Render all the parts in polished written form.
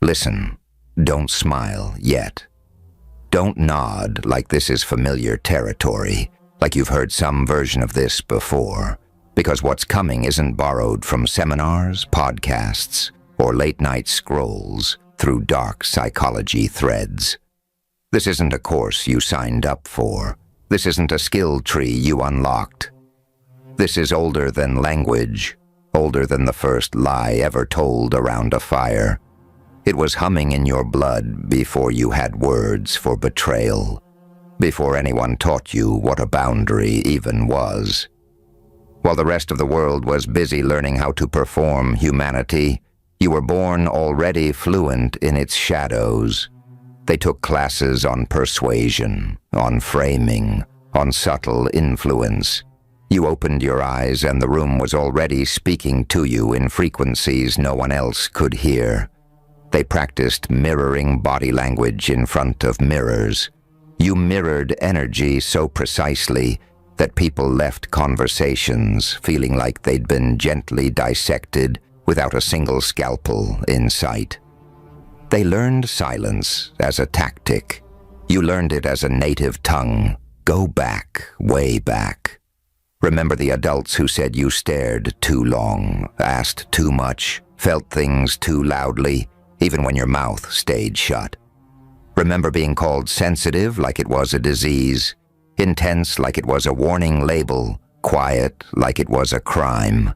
Listen. Don't smile yet. Don't nod like this is familiar territory, like you've heard some version of this before, because what's coming isn't borrowed from seminars, podcasts, or late-night scrolls through dark psychology threads. This isn't a course you signed up for. This isn't a skill tree you unlocked. This is older than language, older than the first lie ever told around a fire. It was humming in your blood before you had words for betrayal, before anyone taught you what a boundary even was. While the rest of the world was busy learning how to perform humanity, you were born already fluent in its shadows. They took classes on persuasion, on framing, on subtle influence. You opened your eyes and the room was already speaking to you in frequencies no one else could hear. They practiced mirroring body language in front of mirrors. You mirrored energy so precisely that people left conversations feeling like they'd been gently dissected without a single scalpel in sight. They learned silence as a tactic. You learned it as a native tongue. Go back, way back. Remember the adults who said you stared too long, asked too much, felt things too loudly, even when your mouth stayed shut. Remember being called sensitive like it was a disease, intense like it was a warning label, quiet like it was a crime.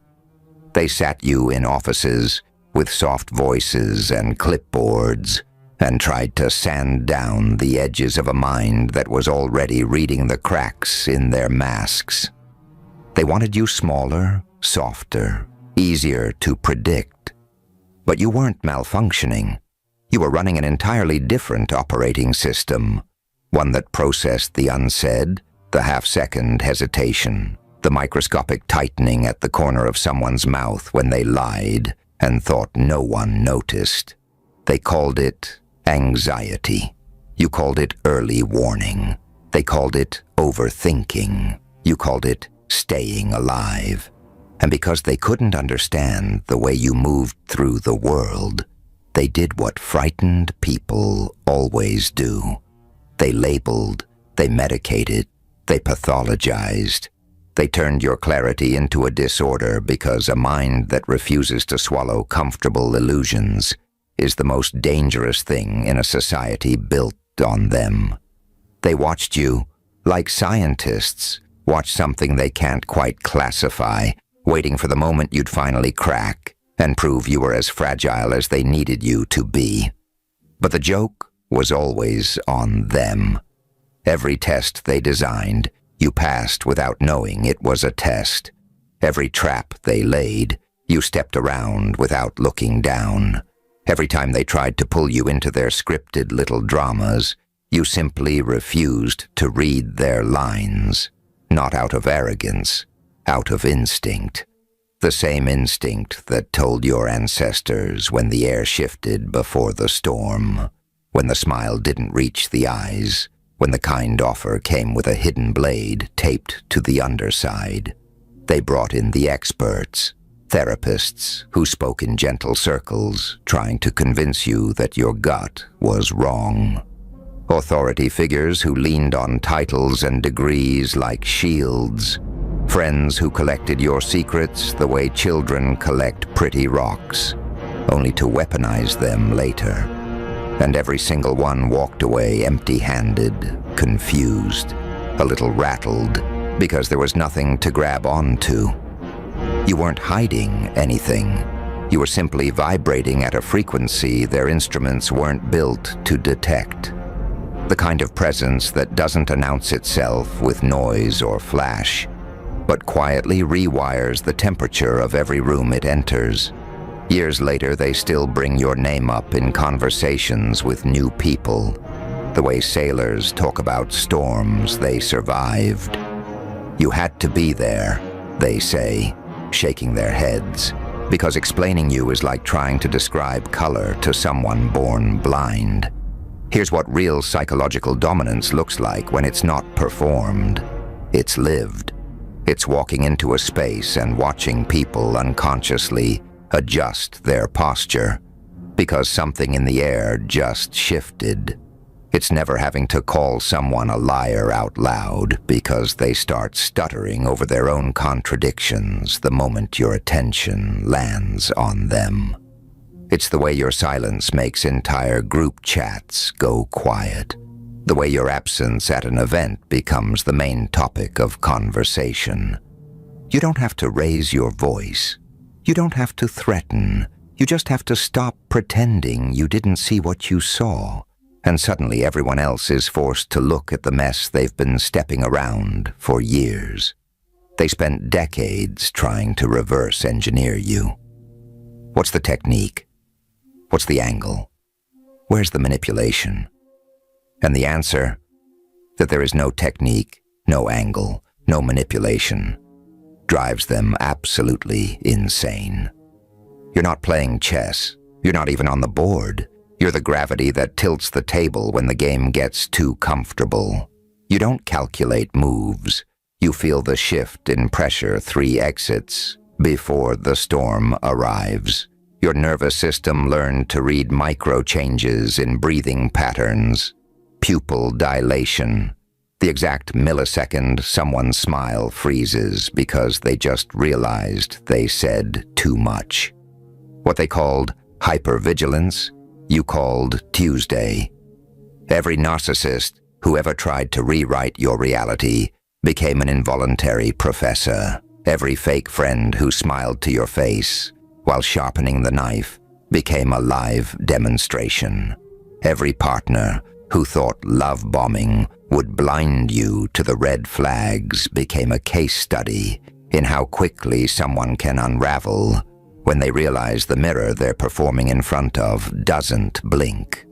They sat you in offices with soft voices and clipboards and tried to sand down the edges of a mind that was already reading the cracks in their masks. They wanted you smaller, softer, easier to predict. But you weren't malfunctioning. You were running an entirely different operating system, one that processed the unsaid, the half-second hesitation, the microscopic tightening at the corner of someone's mouth when they lied and thought no one noticed. They called it anxiety. You called it early warning. They called it overthinking. You called it staying alive. And because they couldn't understand the way you moved through the world, they did what frightened people always do. They labeled, they medicated, they pathologized. They turned your clarity into a disorder because a mind that refuses to swallow comfortable illusions is the most dangerous thing in a society built on them. They watched you, like scientists, watch something they can't quite classify, waiting for the moment you'd finally crack and prove you were as fragile as they needed you to be. But the joke was always on them. Every test they designed, you passed without knowing it was a test. Every trap they laid, you stepped around without looking down. Every time they tried to pull you into their scripted little dramas, you simply refused to read their lines. Not out of arrogance, out of instinct. The same instinct that told your ancestors when the air shifted before the storm, when the smile didn't reach the eyes, when the kind offer came with a hidden blade taped to the underside. They brought in the experts, therapists who spoke in gentle circles, trying to convince you that your gut was wrong. Authority figures who leaned on titles and degrees like shields. Friends who collected your secrets the way children collect pretty rocks, only to weaponize them later. And every single one walked away empty-handed, confused, a little rattled, because there was nothing to grab onto. You weren't hiding anything. You were simply vibrating at a frequency their instruments weren't built to detect. The kind of presence that doesn't announce itself with noise or flash, but quietly rewires the temperature of every room it enters. Years later, they still bring your name up in conversations with new people, the way sailors talk about storms they survived. You had to be there, they say, shaking their heads, because explaining you is like trying to describe color to someone born blind. Here's what real psychological dominance looks like when it's not performed. It's lived. It's walking into a space and watching people unconsciously adjust their posture, because something in the air just shifted. It's never having to call someone a liar out loud because they start stuttering over their own contradictions the moment your attention lands on them. It's the way your silence makes entire group chats go quiet. The way your absence at an event becomes the main topic of conversation. You don't have to raise your voice. You don't have to threaten. You just have to stop pretending you didn't see what you saw. And suddenly everyone else is forced to look at the mess they've been stepping around for years. They spent decades trying to reverse engineer you. What's the technique? What's the angle? Where's the manipulation? And the answer? That there is no technique, no angle, no manipulation. Drives them absolutely insane. You're not playing chess. You're not even on the board. You're the gravity that tilts the table when the game gets too comfortable. You don't calculate moves. You feel the shift in pressure 3 exits before the storm arrives. Your nervous system learned to read micro changes in breathing patterns, pupil dilation, the exact millisecond someone's smile freezes because they just realized they said too much. What they called hypervigilance, you called Tuesday. Every narcissist who ever tried to rewrite your reality became an involuntary professor. Every fake friend who smiled to your face while sharpening the knife became a live demonstration. Every partner who thought love bombing would blind you to the red flags became a case study in how quickly someone can unravel when they realize the mirror they're performing in front of doesn't blink.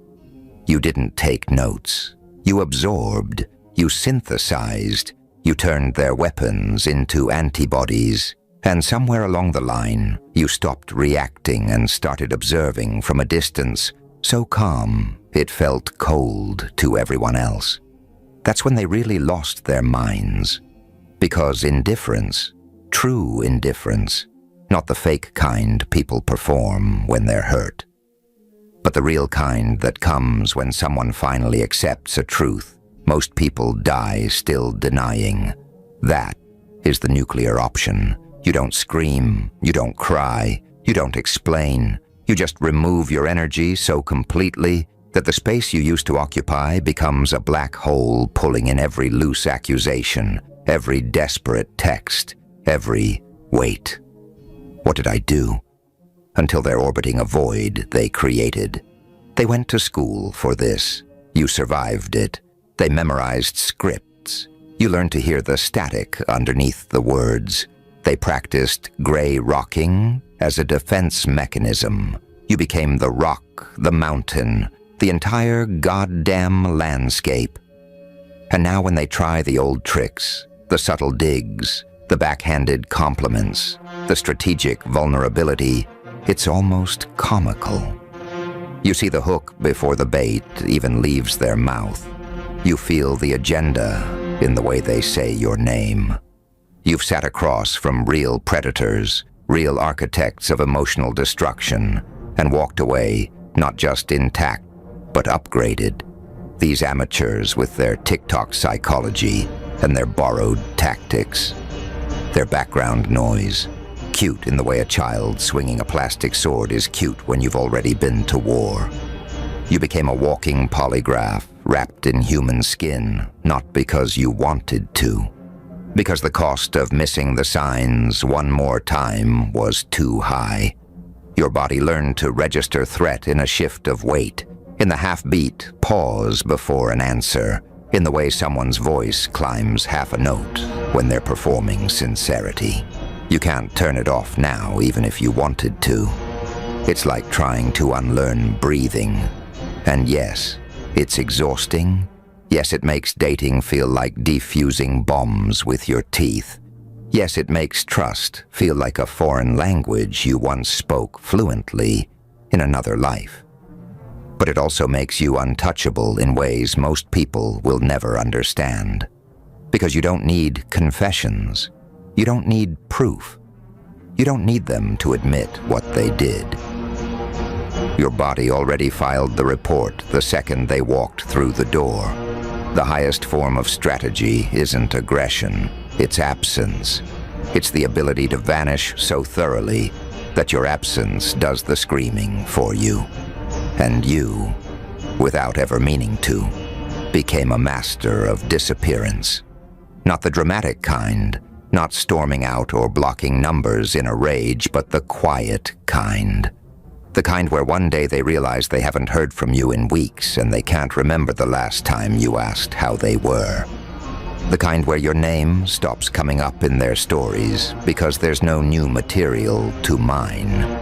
You didn't take notes. You absorbed. You synthesized. You turned their weapons into antibodies. And somewhere along the line, you stopped reacting and started observing from a distance so calm it felt cold to everyone else. That's when they really lost their minds. Because indifference, true indifference, not the fake kind people perform when they're hurt, but the real kind that comes when someone finally accepts a truth most people die still denying. That is the nuclear option. You don't scream, you don't cry, you don't explain. You just remove your energy so completely that the space you used to occupy becomes a black hole pulling in every loose accusation, every desperate text, every wait. What did I do? Until they're orbiting a void they created. They went to school for this. You survived it. They memorized scripts. You learned to hear the static underneath the words. They practiced gray rocking as a defense mechanism. You became the rock, the mountain, the entire goddamn landscape. And now when they try the old tricks, the subtle digs, the backhanded compliments, the strategic vulnerability, it's almost comical. You see the hook before the bait even leaves their mouth. You feel the agenda in the way they say your name. You've sat across from real predators, real architects of emotional destruction, and walked away not just intact, but upgraded. These amateurs with their TikTok psychology and their borrowed tactics. Their background noise, cute in the way a child swinging a plastic sword is cute when you've already been to war. You became a walking polygraph wrapped in human skin, not because you wanted to. Because the cost of missing the signs one more time was too high. Your body learned to register threat in a shift of weight, in the half-beat pause before an answer, in the way someone's voice climbs half a note when they're performing sincerity. You can't turn it off now, even if you wanted to. It's like trying to unlearn breathing. And yes, it's exhausting. Yes, it makes dating feel like defusing bombs with your teeth. Yes, it makes trust feel like a foreign language you once spoke fluently in another life. But it also makes you untouchable in ways most people will never understand. Because you don't need confessions. You don't need proof. You don't need them to admit what they did. Your body already filed the report the second they walked through the door. The highest form of strategy isn't aggression, it's absence. It's the ability to vanish so thoroughly that your absence does the screaming for you. And you, without ever meaning to, became a master of disappearance. Not the dramatic kind, not storming out or blocking numbers in a rage, but the quiet kind. The kind where one day they realize they haven't heard from you in weeks and they can't remember the last time you asked how they were. The kind where your name stops coming up in their stories because there's no new material to mine.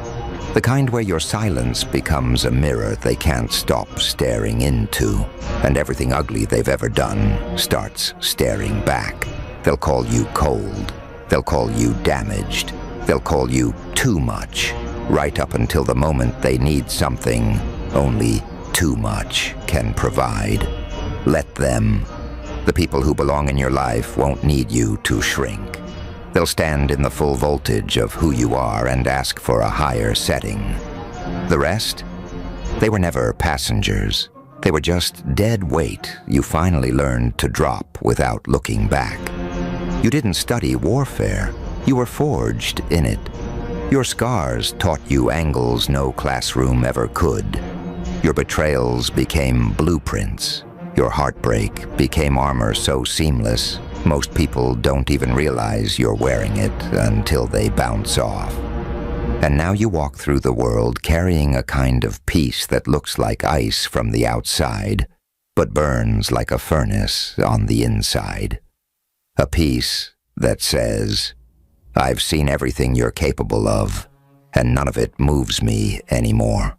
The kind where your silence becomes a mirror they can't stop staring into, and everything ugly they've ever done starts staring back. They'll call you cold. They'll call you damaged. They'll call you too much, right up until the moment they need something only too much can provide. Let them. The people who belong in your life won't need you to shrink. They'll stand in the full voltage of who you are and ask for a higher setting. The rest? They were never passengers. They were just dead weight you finally learned to drop without looking back. You didn't study warfare. You were forged in it. Your scars taught you angles no classroom ever could. Your betrayals became blueprints. Your heartbreak became armor so seamless, most people don't even realize you're wearing it until they bounce off. And now you walk through the world carrying a kind of peace that looks like ice from the outside, but burns like a furnace on the inside. A peace that says, I've seen everything you're capable of, and none of it moves me anymore.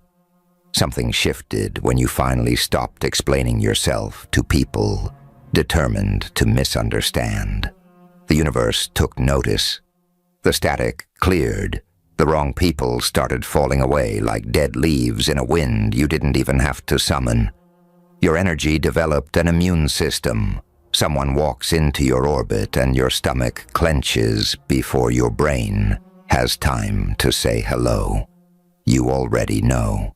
Something shifted when you finally stopped explaining yourself to people determined to misunderstand. The universe took notice. The static cleared. The wrong people started falling away like dead leaves in a wind you didn't even have to summon. Your energy developed an immune system. Someone walks into your orbit and your stomach clenches before your brain has time to say hello. You already know.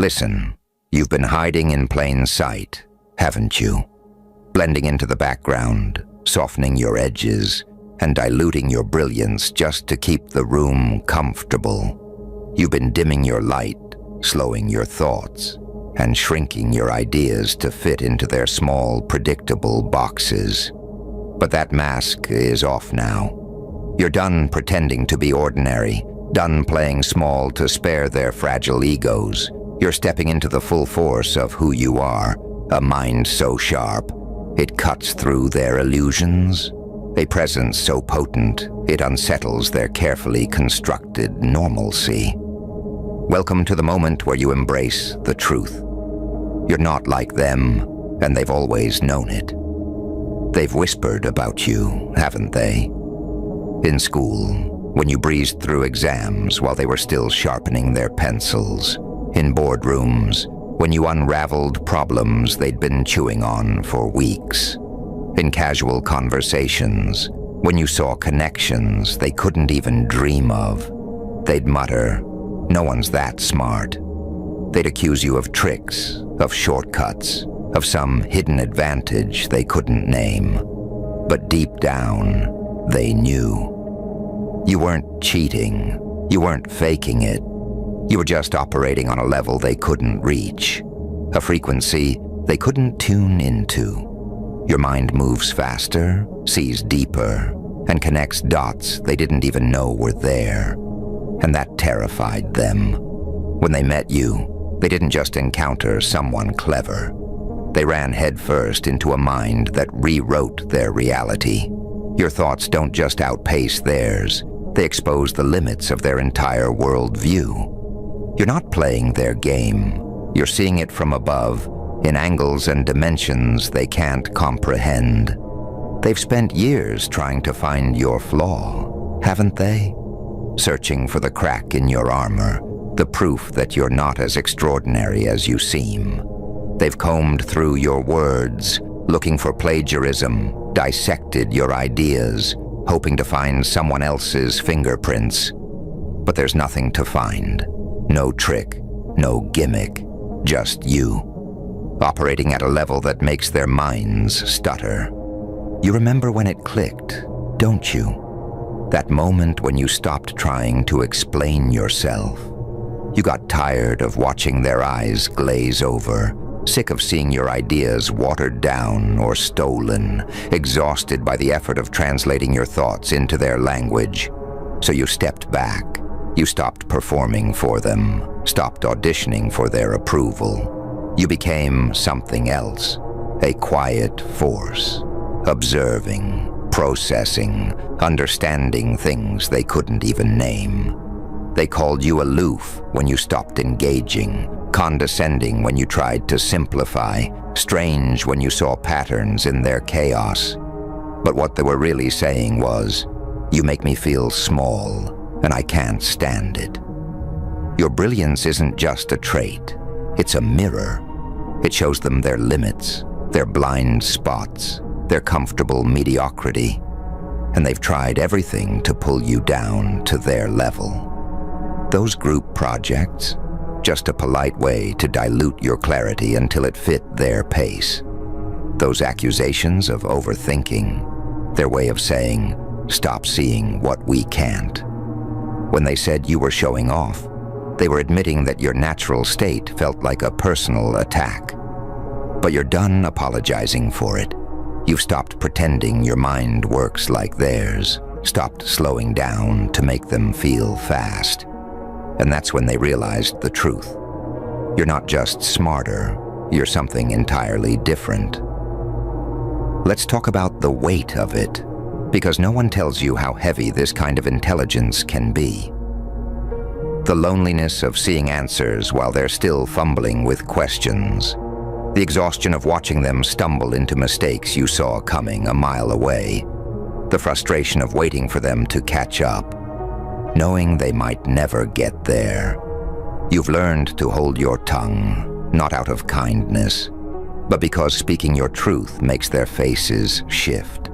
Listen, you've been hiding in plain sight, haven't you? Blending into the background, softening your edges, and diluting your brilliance just to keep the room comfortable. You've been dimming your light, slowing your thoughts, and shrinking your ideas to fit into their small, predictable boxes. But that mask is off now. You're done pretending to be ordinary, done playing small to spare their fragile egos. You're stepping into the full force of who you are, a mind so sharp, it cuts through their illusions, a presence so potent, it unsettles their carefully constructed normalcy. Welcome to the moment where you embrace the truth. You're not like them, and they've always known it. They've whispered about you, haven't they? In school, when you breezed through exams while they were still sharpening their pencils. In boardrooms, when you unraveled problems they'd been chewing on for weeks. In casual conversations, when you saw connections they couldn't even dream of. They'd mutter, "No one's that smart." They'd accuse you of tricks, of shortcuts, of some hidden advantage they couldn't name. But deep down, they knew. You weren't cheating. You weren't faking it. You were just operating on a level they couldn't reach, a frequency they couldn't tune into. Your mind moves faster, sees deeper, and connects dots they didn't even know were there. And that terrified them. When they met you, they didn't just encounter someone clever. They ran headfirst into a mind that rewrote their reality. Your thoughts don't just outpace theirs, they expose the limits of their entire worldview. You're not playing their game. You're seeing it from above, in angles and dimensions they can't comprehend. They've spent years trying to find your flaw, haven't they? Searching for the crack in your armor, the proof that you're not as extraordinary as you seem. They've combed through your words, looking for plagiarism, dissected your ideas, hoping to find someone else's fingerprints. But there's nothing to find. No trick, no gimmick, just you. Operating at a level that makes their minds stutter. You remember when it clicked, don't you? That moment when you stopped trying to explain yourself. You got tired of watching their eyes glaze over, sick of seeing your ideas watered down or stolen, exhausted by the effort of translating your thoughts into their language. So you stepped back. You stopped performing for them, stopped auditioning for their approval. You became something else, a quiet force, observing, processing, understanding things they couldn't even name. They called you aloof when you stopped engaging, condescending when you tried to simplify, strange when you saw patterns in their chaos. But what they were really saying was, "You make me feel small, and I can't stand it." Your brilliance isn't just a trait, it's a mirror. It shows them their limits, their blind spots, their comfortable mediocrity, and they've tried everything to pull you down to their level. Those group projects, just a polite way to dilute your clarity until it fit their pace. Those accusations of overthinking, their way of saying, "Stop seeing what we can't." When they said you were showing off, they were admitting that your natural state felt like a personal attack. But you're done apologizing for it. You've stopped pretending your mind works like theirs, stopped slowing down to make them feel fast. And that's when they realized the truth. You're not just smarter, you're something entirely different. Let's talk about the weight of it, because no one tells you how heavy this kind of intelligence can be. The loneliness of seeing answers while they're still fumbling with questions. The exhaustion of watching them stumble into mistakes you saw coming a mile away. The frustration of waiting for them to catch up, knowing they might never get there. You've learned to hold your tongue, not out of kindness, but because speaking your truth makes their faces shift.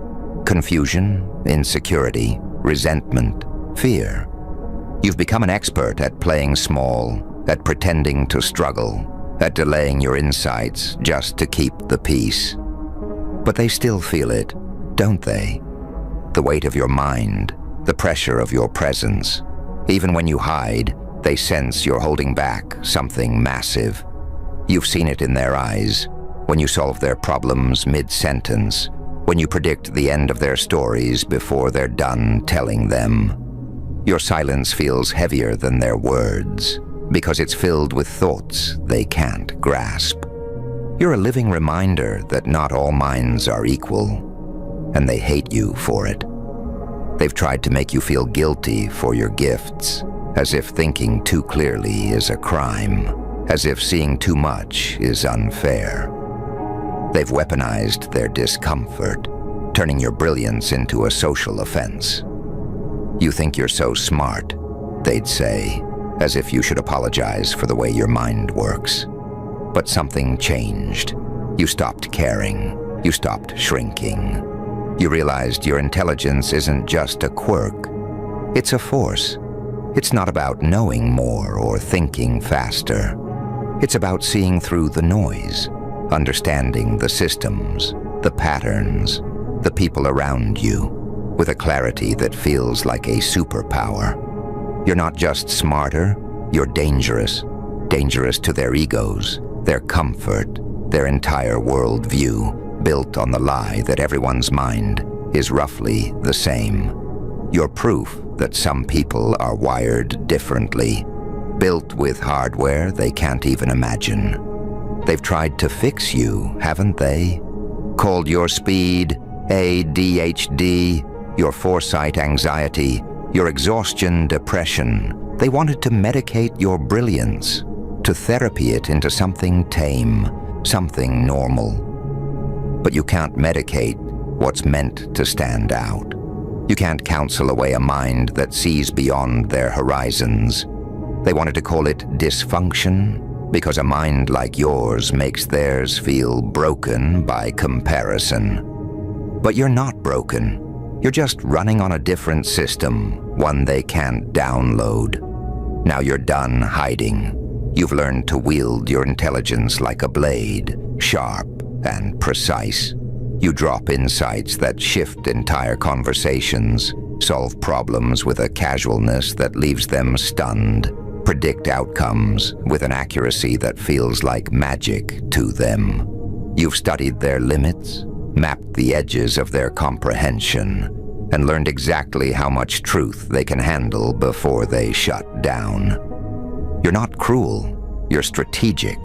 Confusion, insecurity, resentment, fear. You've become an expert at playing small, at pretending to struggle, at delaying your insights just to keep the peace. But they still feel it, don't they? The weight of your mind, the pressure of your presence. Even when you hide, they sense you're holding back something massive. You've seen it in their eyes, when you solve their problems mid-sentence, when you predict the end of their stories before they're done telling them. Your silence feels heavier than their words, because it's filled with thoughts they can't grasp. You're a living reminder that not all minds are equal, and they hate you for it. They've tried to make you feel guilty for your gifts, as if thinking too clearly is a crime, as if seeing too much is unfair. They've weaponized their discomfort, turning your brilliance into a social offense. "You think you're so smart," they'd say, as if you should apologize for the way your mind works. But something changed. You stopped caring. You stopped shrinking. You realized your intelligence isn't just a quirk. It's a force. It's not about knowing more or thinking faster. It's about seeing through the noise, understanding the systems, the patterns, the people around you, with a clarity that feels like a superpower. You're not just smarter, you're dangerous. Dangerous to their egos, their comfort, their entire worldview, built on the lie that everyone's mind is roughly the same. You're proof that some people are wired differently, built with hardware they can't even imagine. They've tried to fix you, haven't they? Called your speed ADHD, your foresight anxiety, your exhaustion depression. They wanted to medicate your brilliance, to therapy it into something tame, something normal. But you can't medicate what's meant to stand out. You can't counsel away a mind that sees beyond their horizons. They wanted to call it dysfunction because a mind like yours makes theirs feel broken by comparison. But you're not broken. You're just running on a different system, one they can't download. Now you're done hiding. You've learned to wield your intelligence like a blade, sharp and precise. You drop insights that shift entire conversations, solve problems with a casualness that leaves them stunned, predict outcomes with an accuracy that feels like magic to them. You've studied their limits, mapped the edges of their comprehension, and learned exactly how much truth they can handle before they shut down. You're not cruel, you're strategic.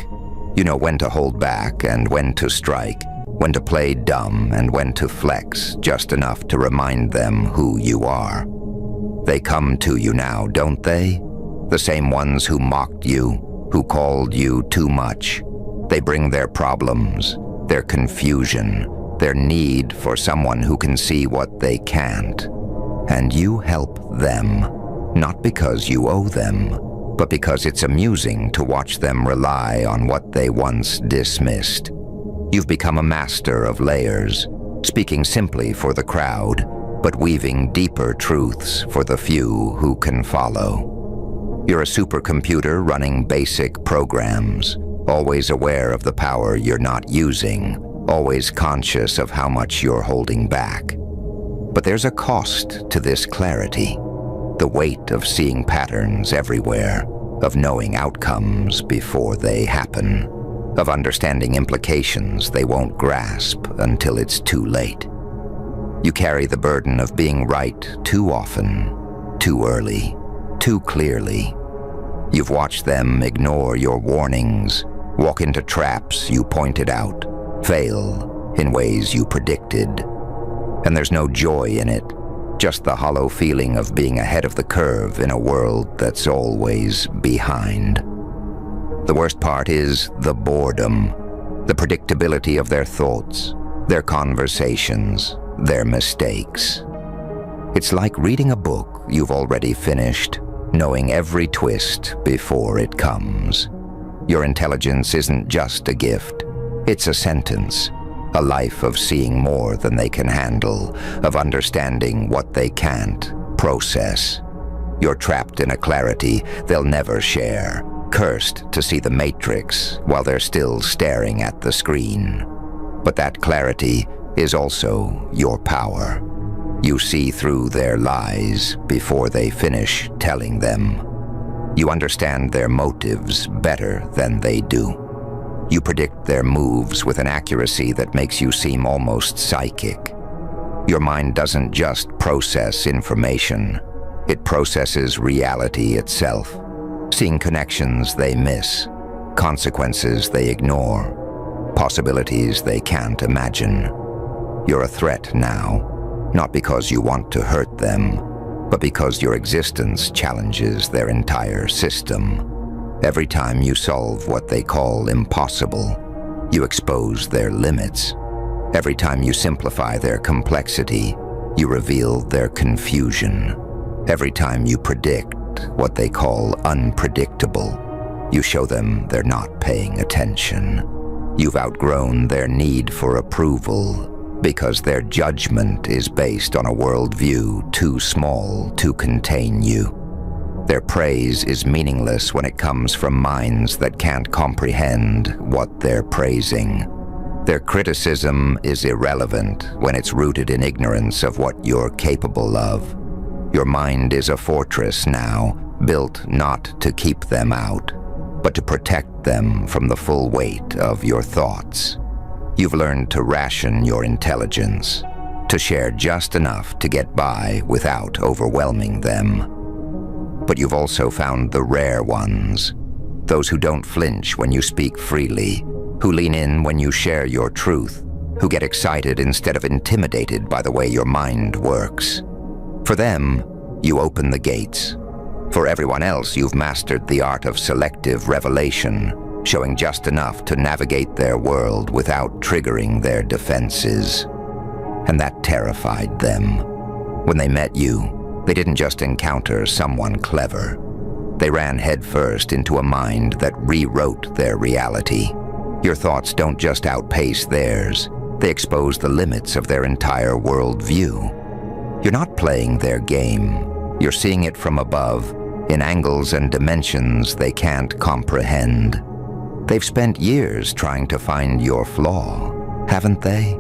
You know when to hold back and when to strike, when to play dumb and when to flex just enough to remind them who you are. They come to you now, don't they? The same ones who mocked you, who called you too much. They bring their problems, their confusion, their need for someone who can see what they can't. And you help them, not because you owe them, but because it's amusing to watch them rely on what they once dismissed. You've become a master of layers, speaking simply for the crowd, but weaving deeper truths for the few who can follow. You're a supercomputer running basic programs, always aware of the power you're not using, always conscious of how much you're holding back. But there's a cost to this clarity. The weight of seeing patterns everywhere, of knowing outcomes before they happen, of understanding implications they won't grasp until it's too late. You carry the burden of being right too often, too early, too clearly. You've watched them ignore your warnings, walk into traps you pointed out, fail in ways you predicted. And there's no joy in it. Just the hollow feeling of being ahead of the curve in a world that's always behind. The worst part is the boredom, the predictability of their thoughts, their conversations, their mistakes. It's like reading a book you've already finished, knowing every twist before it comes. Your intelligence isn't just a gift, it's a sentence. A life of seeing more than they can handle, of understanding what they can't process. You're trapped in a clarity they'll never share, cursed to see the matrix while they're still staring at the screen. But that clarity is also your power. You see through their lies before they finish telling them. You understand their motives better than they do. You predict their moves with an accuracy that makes you seem almost psychic. Your mind doesn't just process information, it processes reality itself, seeing connections they miss, consequences they ignore, possibilities they can't imagine. You're a threat now, not because you want to hurt them, but because your existence challenges their entire system. Every time you solve what they call impossible, you expose their limits. Every time you simplify their complexity, you reveal their confusion. Every time you predict what they call unpredictable, You show them they're not paying attention. You've outgrown their need for approval because their judgment is based on a worldview too small to contain you. Their praise is meaningless when it comes from minds that can't comprehend what they're praising. Their criticism is irrelevant when it's rooted in ignorance of what you're capable of. Your mind is a fortress now, built not to keep them out, but to protect them from the full weight of your thoughts. You've learned to ration your intelligence, to share just enough to get by without overwhelming them. But you've also found the rare ones, those who don't flinch when you speak freely, who lean in when you share your truth, who get excited instead of intimidated by the way your mind works. For them, you open the gates. For everyone else, you've mastered the art of selective revelation, showing just enough to navigate their world without triggering their defenses. And that terrified them. When they met you, they didn't just encounter someone clever. They ran headfirst into a mind that rewrote their reality. Your thoughts don't just outpace theirs, they expose the limits of their entire worldview. You're not playing their game. You're seeing it from above, in angles and dimensions they can't comprehend. They've spent years trying to find your flaw, haven't they?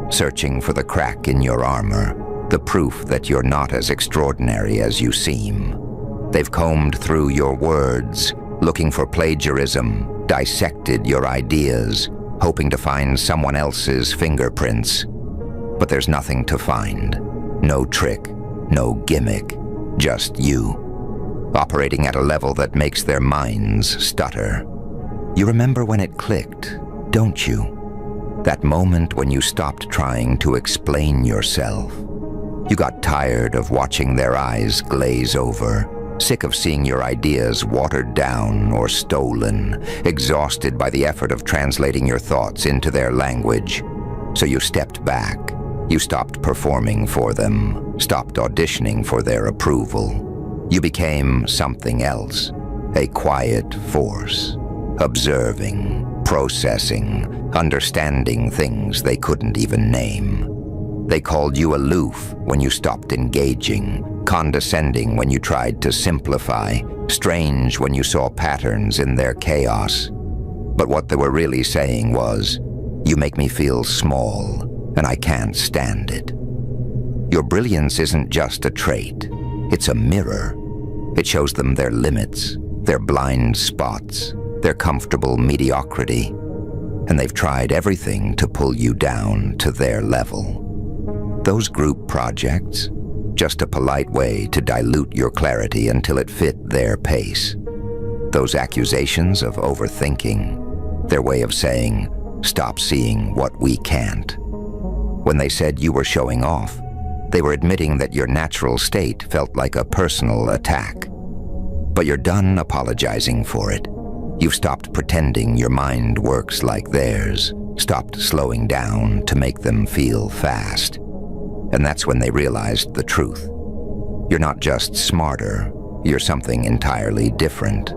Searching for the crack in your armor, the proof that you're not as extraordinary as you seem. They've combed through your words, looking for plagiarism, dissected your ideas, hoping to find someone else's fingerprints. But there's nothing to find. No trick, no gimmick, just you, operating at a level that makes their minds stutter. You remember when it clicked, don't you? That moment when you stopped trying to explain yourself. You got tired of watching their eyes glaze over, sick of seeing your ideas watered down or stolen, exhausted by the effort of translating your thoughts into their language. So you stepped back. You stopped performing for them, stopped auditioning for their approval. You became something else, a quiet force, observing, processing, understanding things they couldn't even name. They called you aloof when you stopped engaging, condescending when you tried to simplify, strange when you saw patterns in their chaos. But what they were really saying was, "You make me feel small, and I can't stand it." Your brilliance isn't just a trait, it's a mirror. It shows them their limits, their blind spots, their comfortable mediocrity, and they've tried everything to pull you down to their level. Those group projects, just a polite way to dilute your clarity until it fit their pace. Those accusations of overthinking, their way of saying, "Stop seeing what we can't." When they said you were showing off, they were admitting that your natural state felt like a personal attack. But you're done apologizing for it. You've stopped pretending your mind works like theirs, stopped slowing down to make them feel fast. And that's when they realized the truth. You're not just smarter, you're something entirely different.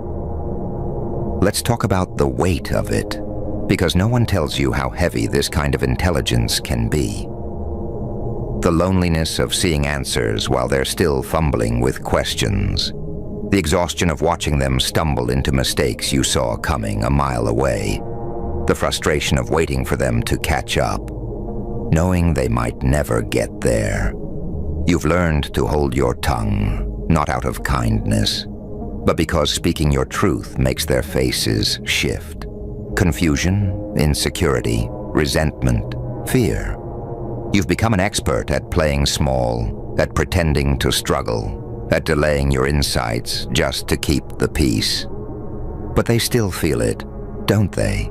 Let's talk about the weight of it, because no one tells you how heavy this kind of intelligence can be. The loneliness of seeing answers while they're still fumbling with questions. The exhaustion of watching them stumble into mistakes you saw coming a mile away. The frustration of waiting for them to catch up, knowing they might never get there. You've learned to hold your tongue, not out of kindness, but because speaking your truth makes their faces shift. Confusion, insecurity, resentment, fear. You've become an expert at playing small, at pretending to struggle, at delaying your insights just to keep the peace. But they still feel it, don't they?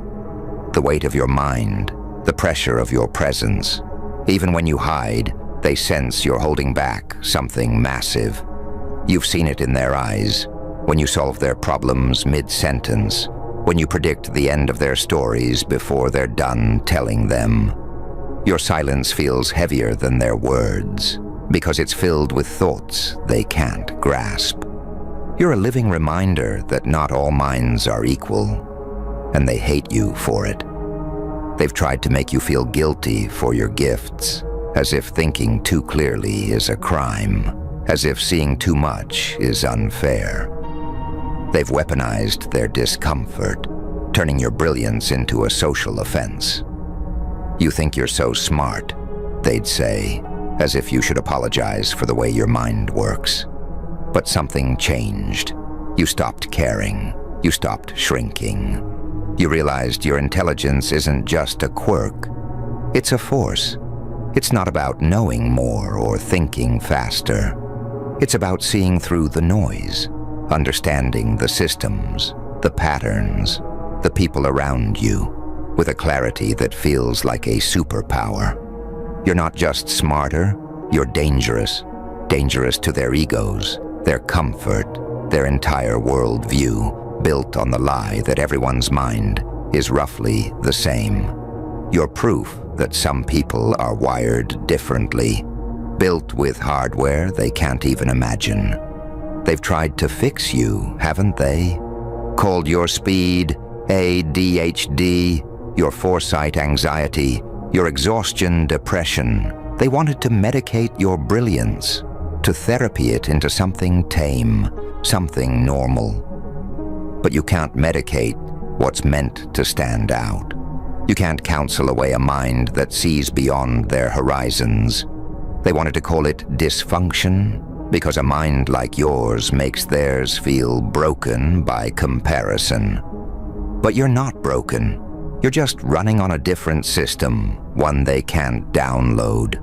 The weight of your mind, the pressure of your presence. Even when you hide, they sense you're holding back something massive. You've seen it in their eyes, when you solve their problems mid-sentence, when you predict the end of their stories before they're done telling them. Your silence feels heavier than their words, because it's filled with thoughts they can't grasp. You're a living reminder that not all minds are equal, and they hate you for it. They've tried to make you feel guilty for your gifts, as if thinking too clearly is a crime, as if seeing too much is unfair. They've weaponized their discomfort, turning your brilliance into a social offense. You think you're so smart, they'd say, as if you should apologize for the way your mind works. But something changed. You stopped caring. You stopped shrinking. You realized your intelligence isn't just a quirk. It's a force. It's not about knowing more or thinking faster. It's about seeing through the noise, understanding the systems, the patterns, the people around you, with a clarity that feels like a superpower. You're not just smarter, you're dangerous. Dangerous to their egos, their comfort, their entire worldview, built on the lie that everyone's mind is roughly the same. You're proof that some people are wired differently, built with hardware they can't even imagine. They've tried to fix you, haven't they? Called your speed ADHD, your foresight anxiety, your exhaustion depression. They wanted to medicate your brilliance, to therapy it into something tame, something normal. But you can't medicate what's meant to stand out. You can't counsel away a mind that sees beyond their horizons. They wanted to call it dysfunction, because a mind like yours makes theirs feel broken by comparison. But you're not broken. You're just running on a different system, one they can't download.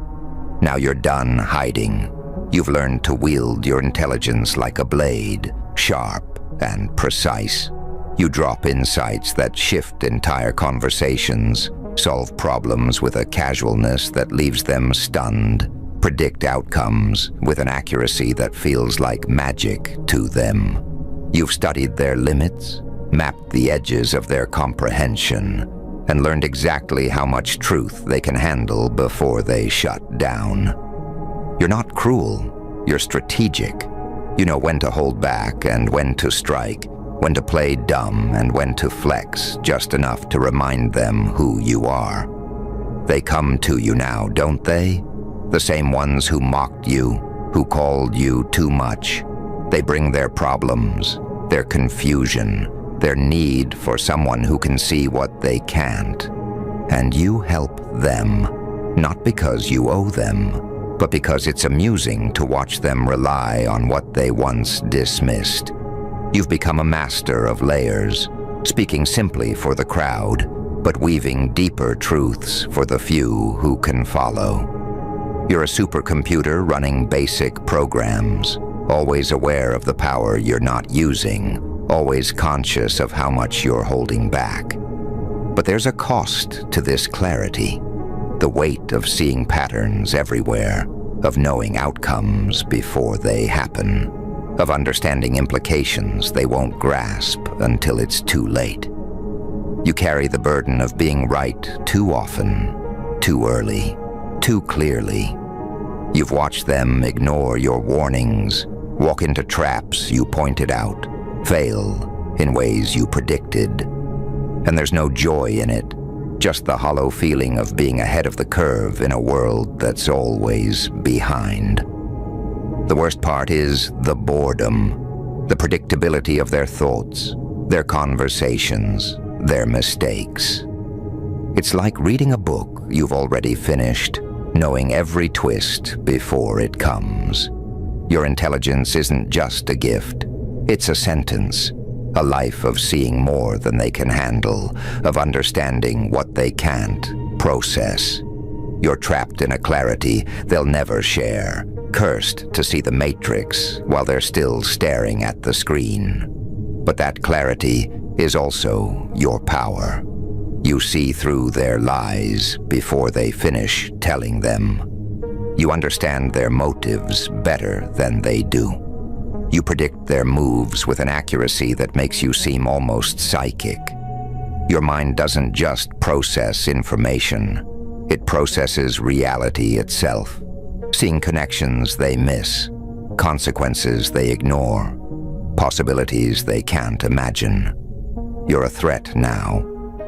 Now you're done hiding. You've learned to wield your intelligence like a blade, sharp and precise. You drop insights that shift entire conversations, solve problems with a casualness that leaves them stunned, predict outcomes with an accuracy that feels like magic to them. You've studied their limits, mapped the edges of their comprehension, and learned exactly how much truth they can handle before they shut down. You're not cruel, you're strategic. You know when to hold back and when to strike, when to play dumb and when to flex just enough to remind them who you are. They come to you now, don't they? The same ones who mocked you, who called you too much. They bring their problems, their confusion, their need for someone who can see what they can't. And you help them, not because you owe them, but because it's amusing to watch them rely on what they once dismissed. You've become a master of layers, speaking simply for the crowd, but weaving deeper truths for the few who can follow. You're a supercomputer running basic programs, always aware of the power you're not using, always conscious of how much you're holding back. But there's a cost to this clarity, the weight of seeing patterns everywhere, of knowing outcomes before they happen, of understanding implications they won't grasp until it's too late. You carry the burden of being right too often, too early, too clearly. You've watched them ignore your warnings, walk into traps you pointed out, fail in ways you predicted. And there's no joy in it, just the hollow feeling of being ahead of the curve in a world that's always behind. The worst part is the boredom, the predictability of their thoughts, their conversations, their mistakes. It's like reading a book you've already finished, knowing every twist before it comes. Your intelligence isn't just a gift, it's a sentence, a life of seeing more than they can handle, of understanding what they can't process. You're trapped in a clarity they'll never share, cursed to see the matrix while they're still staring at the screen. But that clarity is also your power. You see through their lies before they finish telling them. You understand their motives better than they do. You predict their moves with an accuracy that makes you seem almost psychic. Your mind doesn't just process information, it processes reality itself, seeing connections they miss, consequences they ignore, possibilities they can't imagine. You're a threat now,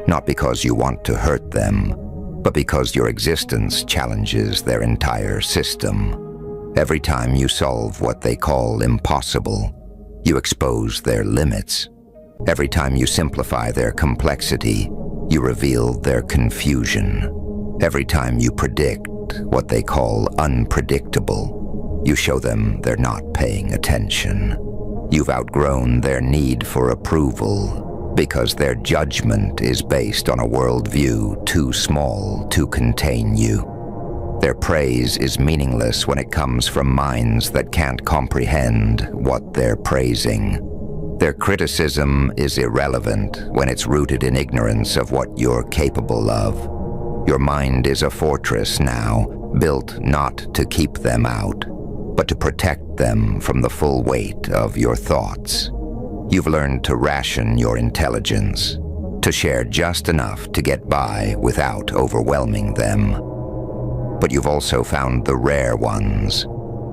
not because you want to hurt them, but because your existence challenges their entire system. Every time you solve what they call impossible, you expose their limits. Every time you simplify their complexity, you reveal their confusion. Every time you predict what they call unpredictable, you show them they're not paying attention. You've outgrown their need for approval because their judgment is based on a worldview too small to contain you. Their praise is meaningless when it comes from minds that can't comprehend what they're praising. Their criticism is irrelevant when it's rooted in ignorance of what you're capable of. Your mind is a fortress now, built not to keep them out, but to protect them from the full weight of your thoughts. You've learned to ration your intelligence, to share just enough to get by without overwhelming them. But you've also found the rare ones,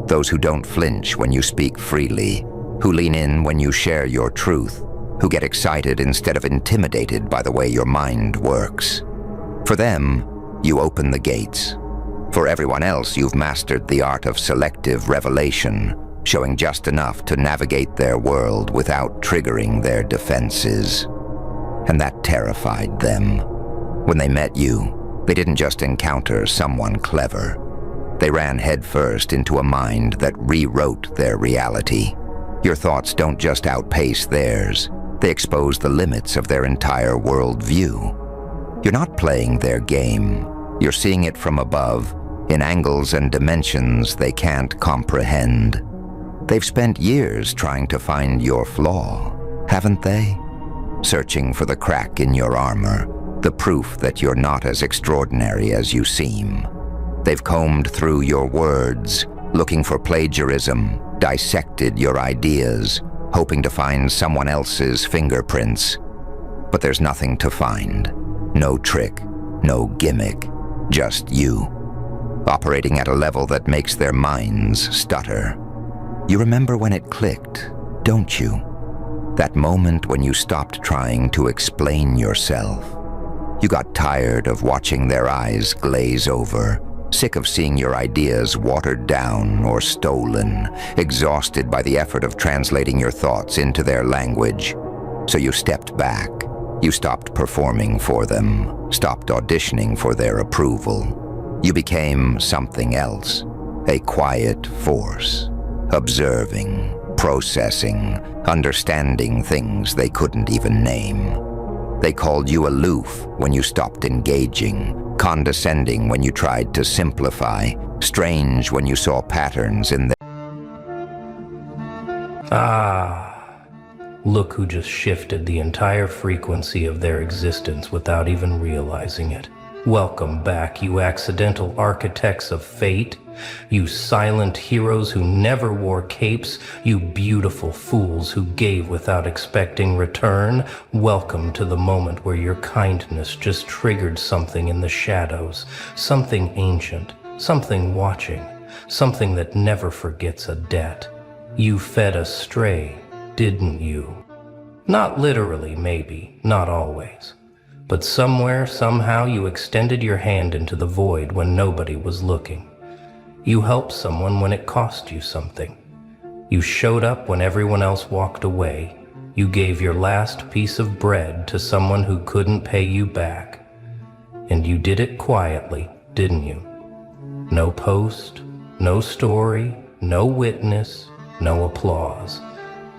those who don't flinch when you speak freely, who lean in when you share your truth, who get excited instead of intimidated by the way your mind works. For them, you open the gates. For everyone else, you've mastered the art of selective revelation, showing just enough to navigate their world without triggering their defenses. And that terrified them. When they met you, they didn't just encounter someone clever. They ran headfirst into a mind that rewrote their reality. Your thoughts don't just outpace theirs, they expose the limits of their entire worldview. You're not playing their game, you're seeing it from above, in angles and dimensions they can't comprehend. They've spent years trying to find your flaw, haven't they? Searching for the crack in your armor, the proof that you're not as extraordinary as you seem. They've combed through your words, looking for plagiarism, dissected your ideas, hoping to find someone else's fingerprints. But there's nothing to find. No trick, no gimmick, just you, operating at a level that makes their minds stutter. You remember when it clicked, don't you? That moment when you stopped trying to explain yourself. You got tired of watching their eyes glaze over, sick of seeing your ideas watered down or stolen, exhausted by the effort of translating your thoughts into their language. So you stepped back. You stopped performing for them, stopped auditioning for their approval. You became something else, a quiet force, observing, processing, understanding things they couldn't even name. They called you aloof when you stopped engaging, condescending when you tried to simplify, strange when you saw patterns in their... Look who just shifted the entire frequency of their existence without even realizing it. Welcome back, you accidental architects of fate, you silent heroes who never wore capes, you beautiful fools who gave without expecting return. Welcome to the moment where your kindness just triggered something in the shadows, something ancient, something watching, something that never forgets a debt. You fed us stray, didn't you? Not literally, maybe, not always. But somewhere, somehow, you extended your hand into the void when nobody was looking. You helped someone when it cost you something. You showed up when everyone else walked away. You gave your last piece of bread to someone who couldn't pay you back. And you did it quietly, didn't you? No post, no story, no witness, no applause.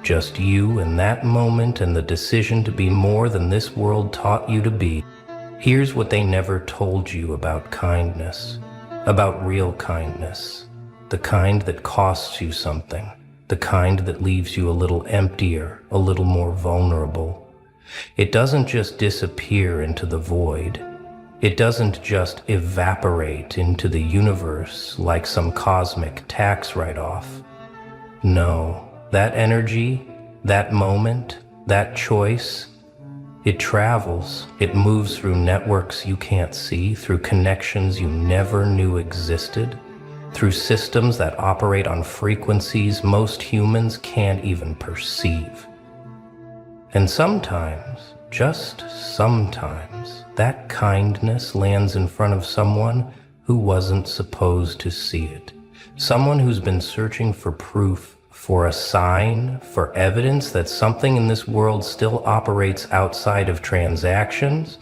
Just you in that moment and the decision to be more than this world taught you to be. Here's what they never told you about kindness, about real kindness, the kind that costs you something, the kind that leaves you a little emptier, a little more vulnerable. It doesn't just disappear into the void. It doesn't just evaporate into the universe like some cosmic tax write-off. No. That energy, that moment, that choice, it travels, it moves through networks you can't see, through connections you never knew existed. through systems that operate on frequencies most humans can't even perceive. And sometimes, just sometimes, that kindness lands in front of someone who wasn't supposed to see it. Someone who's been searching for proof, for a sign, for evidence that something in this world still operates outside of transactions,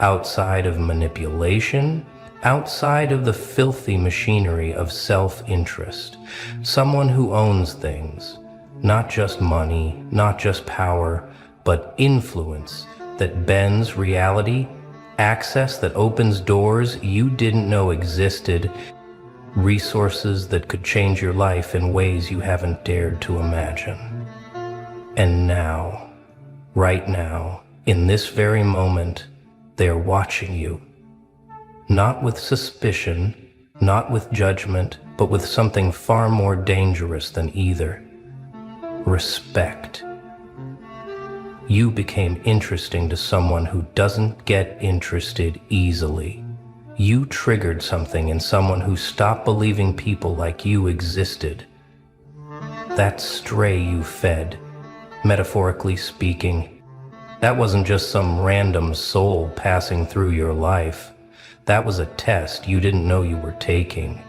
outside of manipulation, outside of the filthy machinery of self-interest. Someone who owns things, not just money, not just power, but influence that bends reality, access that opens doors you didn't know existed, resources that could change your life in ways you haven't dared to imagine. And now, right now, in this very moment, they're watching you. Not with suspicion, not with judgment, but with something far more dangerous than either. Respect. You became interesting to someone who doesn't get interested easily. You triggered something in someone who stopped believing people like you existed. That stray you fed, metaphorically speaking, that wasn't just some random soul passing through your life. That was a test you didn't know you were taking.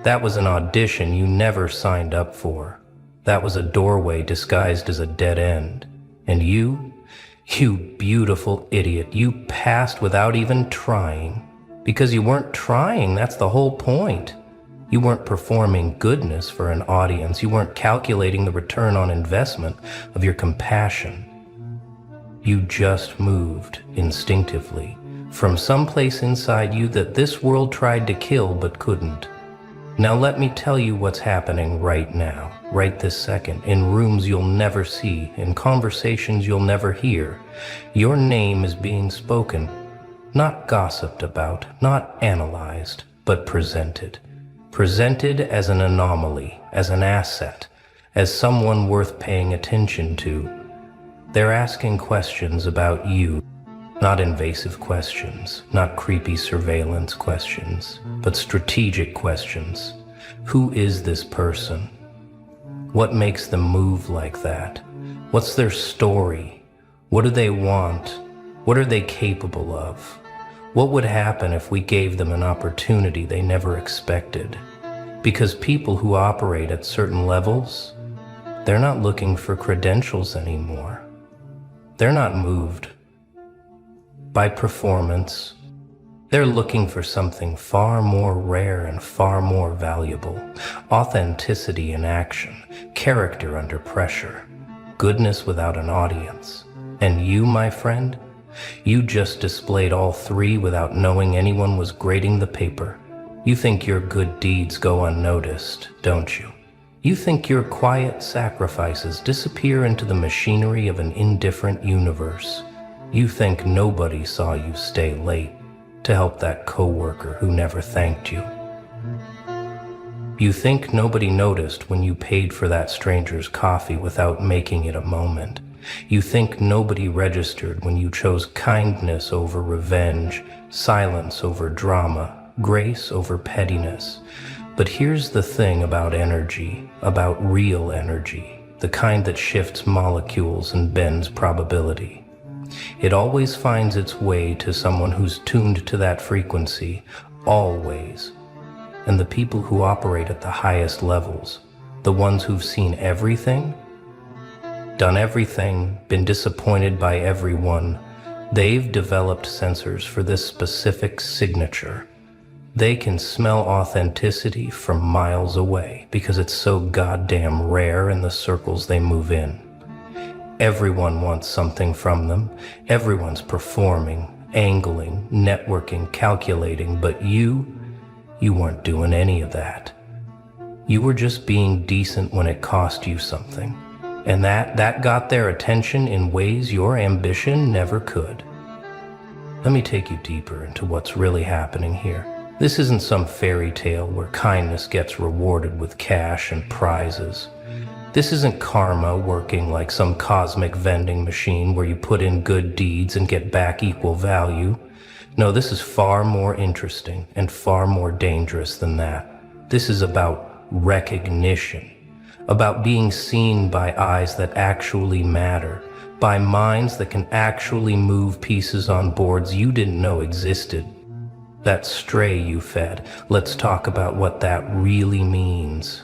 That was an audition you never signed up for. That was a doorway disguised as a dead end. And you beautiful idiot, you passed without even trying. Because you weren't trying, that's the whole point. You weren't performing goodness for an audience. You weren't calculating the return on investment of your compassion. You just moved instinctively from someplace inside you that this world tried to kill but couldn't. Now let me tell you what's happening right now, right this second, in rooms you'll never see, in conversations you'll never hear. Your name is being spoken, not gossiped about, not analyzed, but presented. Presented as an anomaly, as an asset, as someone worth paying attention to. They're asking questions about you. Not invasive questions, not creepy surveillance questions, but strategic questions. Who is this person? What makes them move like that? What's their story? What do they want? What are they capable of? What would happen if we gave them an opportunity they never expected? Because people who operate at certain levels, they're not looking for credentials anymore. They're not moved by performance. They're looking for something far more rare and far more valuable. Authenticity in action, character under pressure, goodness without an audience. And you, my friend, you just displayed all three without knowing anyone was grading the paper. You think your good deeds go unnoticed, don't you? You think your quiet sacrifices disappear into the machinery of an indifferent universe. You think nobody saw you stay late to help that coworker who never thanked you. You think nobody noticed when you paid for that stranger's coffee without making it a moment. You think nobody registered when you chose kindness over revenge, silence over drama, grace over pettiness. But here's the thing about energy, about real energy, the kind that shifts molecules and bends probability. It always finds its way to someone who's tuned to that frequency, always. And the people who operate at the highest levels, the ones who've seen everything, done everything, been disappointed by everyone, they've developed sensors for this specific signature. They can smell authenticity from miles away because it's so goddamn rare in the circles they move in. Everyone wants something from them. Everyone's performing, angling, networking, calculating, but you weren't doing any of that. You were just being decent when it cost you something. And that got their attention in ways your ambition never could. Let me take you deeper into what's really happening here. This isn't some fairy tale where kindness gets rewarded with cash and prizes. This isn't karma working like some cosmic vending machine where you put in good deeds and get back equal value. No, this is far more interesting and far more dangerous than that. This is about recognition, about being seen by eyes that actually matter, by minds that can actually move pieces on boards you didn't know existed. That stray you fed, let's talk about what that really means.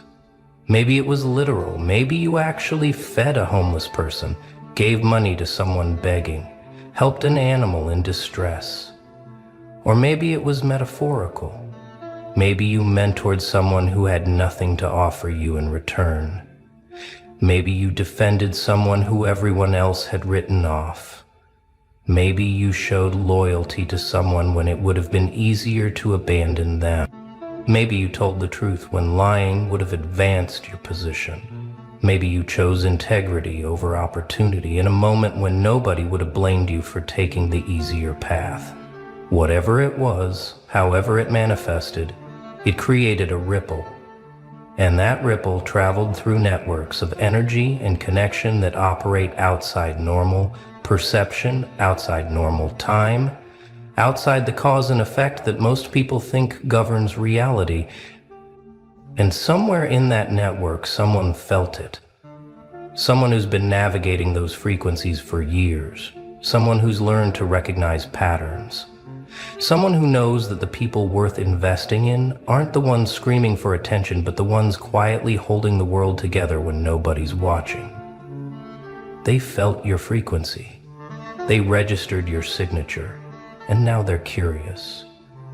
Maybe it was literal. Maybe you actually fed a homeless person, gave money to someone begging, helped an animal in distress. Or maybe it was metaphorical. Maybe you mentored someone who had nothing to offer you in return. Maybe you defended someone who everyone else had written off. Maybe you showed loyalty to someone when it would have been easier to abandon them. Maybe you told the truth when lying would have advanced your position. Maybe you chose integrity over opportunity in a moment when nobody would have blamed you for taking the easier path. Whatever it was, however it manifested, it created a ripple. And that ripple traveled through networks of energy and connection that operate outside normal perception, outside normal time, outside the cause and effect that most people think governs reality. And somewhere in that network, someone felt it. Someone who's been navigating those frequencies for years. Someone who's learned to recognize patterns. Someone who knows that the people worth investing in aren't the ones screaming for attention, but the ones quietly holding the world together when nobody's watching. They felt your frequency. They registered your signature. And now they're curious.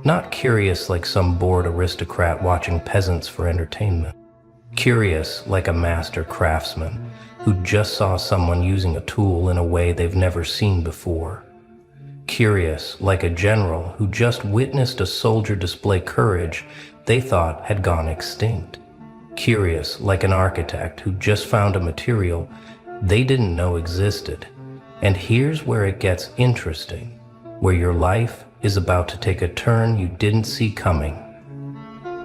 Not curious like some bored aristocrat watching peasants for entertainment. Curious like a master craftsman who just saw someone using a tool in a way they've never seen before. Curious like a general who just witnessed a soldier display courage they thought had gone extinct. Curious like an architect who just found a material they didn't know existed. And here's where it gets interesting. Where your life is about to take a turn you didn't see coming.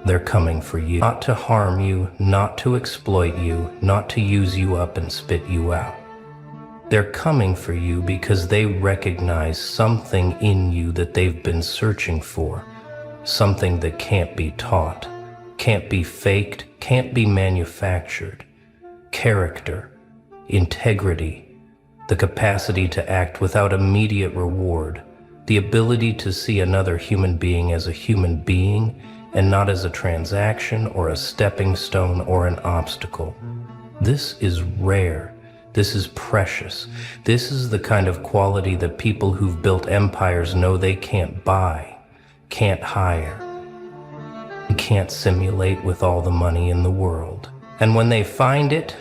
They're coming for you, not to harm you, not to exploit you, not to use you up and spit you out. They're coming for you because they recognize something in you that they've been searching for, something that can't be taught, can't be faked, can't be manufactured. Character, integrity, the capacity to act without immediate reward, the ability to see another human being as a human being and not as a transaction or a stepping stone or an obstacle. This is rare. This is precious. This is the kind of quality that people who've built empires know they can't buy, can't hire, and can't simulate with all the money in the world. And when they find it,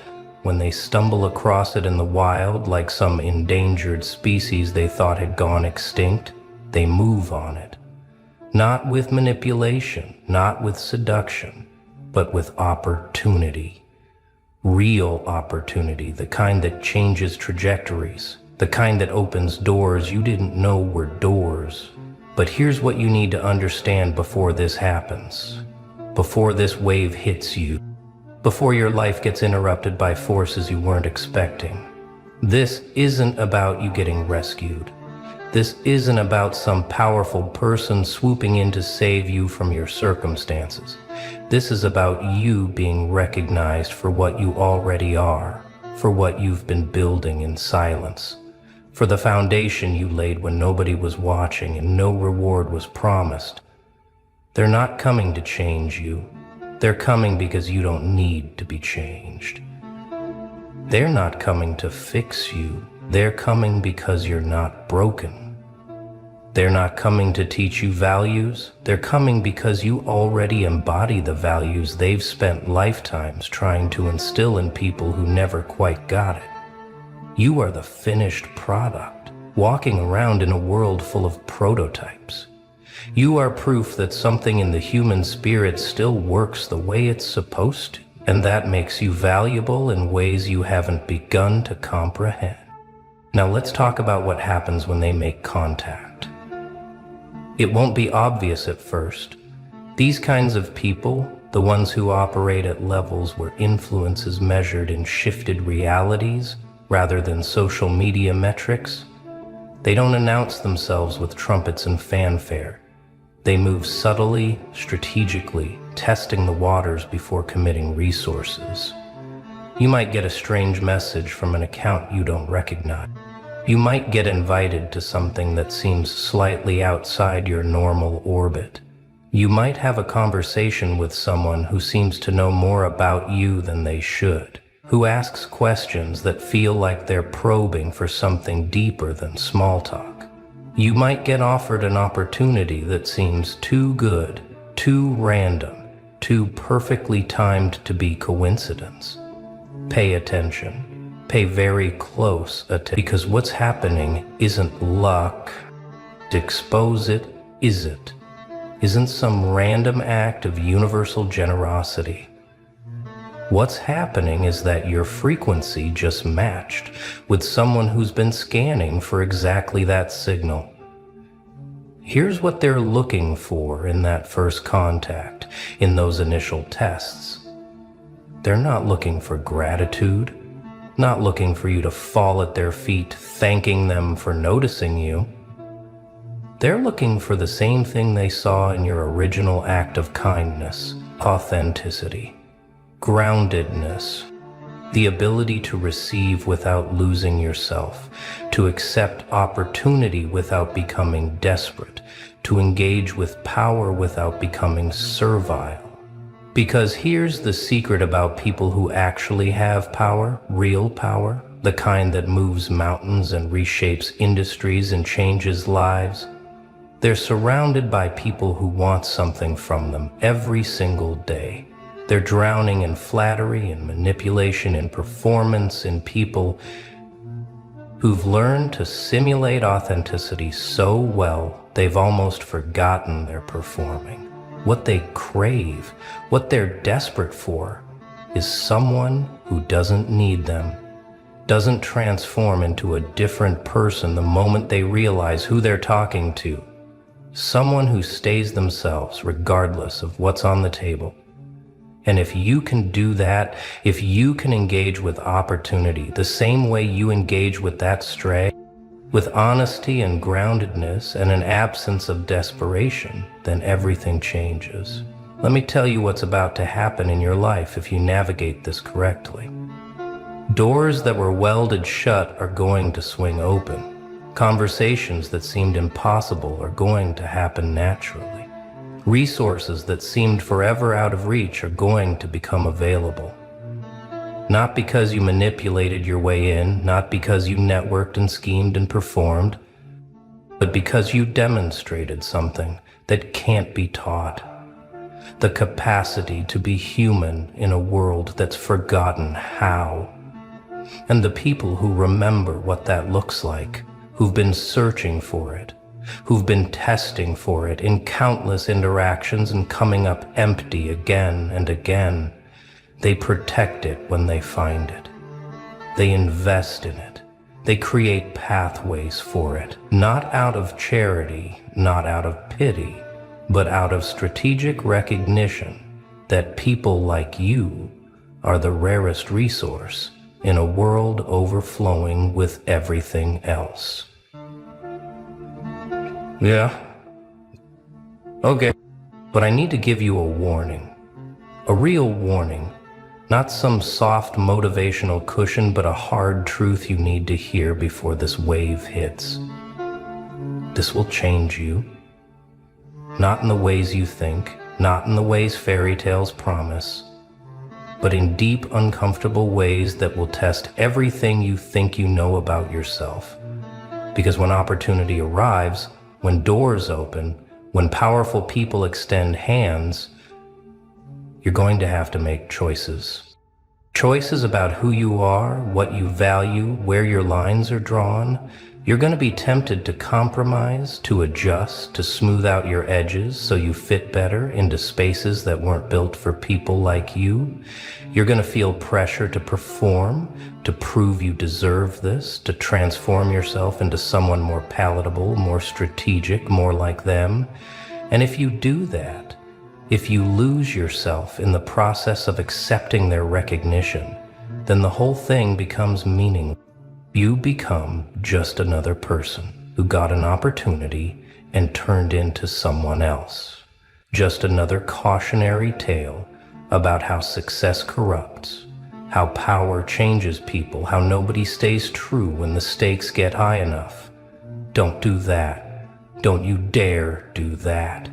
when they stumble across it in the wild like some endangered species they thought had gone extinct, they move on it. Not with manipulation, not with seduction, but with opportunity. Real opportunity, the kind that changes trajectories, the kind that opens doors you didn't know were doors. But here's what you need to understand before this happens, before this wave hits you, before your life gets interrupted by forces you weren't expecting. This isn't about you getting rescued. This isn't about some powerful person swooping in to save you from your circumstances. This is about you being recognized for what you already are, for what you've been building in silence, for the foundation you laid when nobody was watching and no reward was promised. They're not coming to change you. They're coming because you don't need to be changed. They're not coming to fix you. They're coming because you're not broken. They're not coming to teach you values. They're coming because you already embody the values they've spent lifetimes trying to instill in people who never quite got it. You are the finished product, walking around in a world full of prototypes. You are proof that something in the human spirit still works the way it's supposed to, and that makes you valuable in ways you haven't begun to comprehend. Now let's talk about what happens when they make contact. It won't be obvious at first. These kinds of people, the ones who operate at levels where influence is measured in shifted realities rather than social media metrics, they don't announce themselves with trumpets and fanfare. They move subtly, strategically, testing the waters before committing resources. You might get a strange message from an account you don't recognize. You might get invited to something that seems slightly outside your normal orbit. You might have a conversation with someone who seems to know more about you than they should, who asks questions that feel like they're probing for something deeper than small talk. You might get offered an opportunity that seems too good, too random, too perfectly timed to be coincidence. Pay attention. Pay very close attention, because what's happening isn't luck. To expose it isn't some random act of universal generosity. What's happening is that your frequency just matched with someone who's been scanning for exactly that signal. Here's what they're looking for in that first contact, in those initial tests. They're not looking for gratitude, not looking for you to fall at their feet, thanking them for noticing you. They're looking for the same thing they saw in your original act of kindness: authenticity, groundedness, the ability to receive without losing yourself, to accept opportunity without becoming desperate, to engage with power without becoming servile. Because here's the secret about people who actually have power, real power, the kind that moves mountains and reshapes industries and changes lives. They're surrounded by people who want something from them every single day. They're drowning in flattery and manipulation and performance, in people who've learned to simulate authenticity so well they've almost forgotten they're performing. What they crave, what they're desperate for, is someone who doesn't need them, doesn't transform into a different person the moment they realize who they're talking to. Someone who stays themselves regardless of what's on the table. And if you can do that, if you can engage with opportunity the same way you engage with that stray, with honesty and groundedness and an absence of desperation, then everything changes. Let me tell you what's about to happen in your life if you navigate this correctly. Doors that were welded shut are going to swing open. Conversations that seemed impossible are going to happen naturally. Resources that seemed forever out of reach are going to become available. Not because you manipulated your way in, not because you networked and schemed and performed, but because you demonstrated something that can't be taught. The capacity to be human in a world that's forgotten how. And the people who remember what that looks like, who've been searching for it, who've been testing for it in countless interactions and coming up empty again and again. They protect it when they find it. They invest in it. They create pathways for it, not out of charity, not out of pity, but out of strategic recognition that people like you are the rarest resource in a world overflowing with everything else. Yeah. Okay. But I need to give you a warning. A real warning. Not some soft motivational cushion, but a hard truth you need to hear before this wave hits. This will change you. Not in the ways you think, not in the ways fairy tales promise, but in deep, uncomfortable ways that will test everything you think you know about yourself. Because when opportunity arrives, when doors open, when powerful people extend hands, you're going to have to make choices. Choices about who you are, what you value, where your lines are drawn. You're going to be tempted to compromise, to adjust, to smooth out your edges so you fit better into spaces that weren't built for people like you. You're going to feel pressure to perform, to prove you deserve this, to transform yourself into someone more palatable, more strategic, more like them. And if you do that, if you lose yourself in the process of accepting their recognition, then the whole thing becomes meaningless. You become just another person who got an opportunity and turned into someone else. Just another cautionary tale about how success corrupts, how power changes people, how nobody stays true when the stakes get high enough. Don't do that. Don't you dare do that.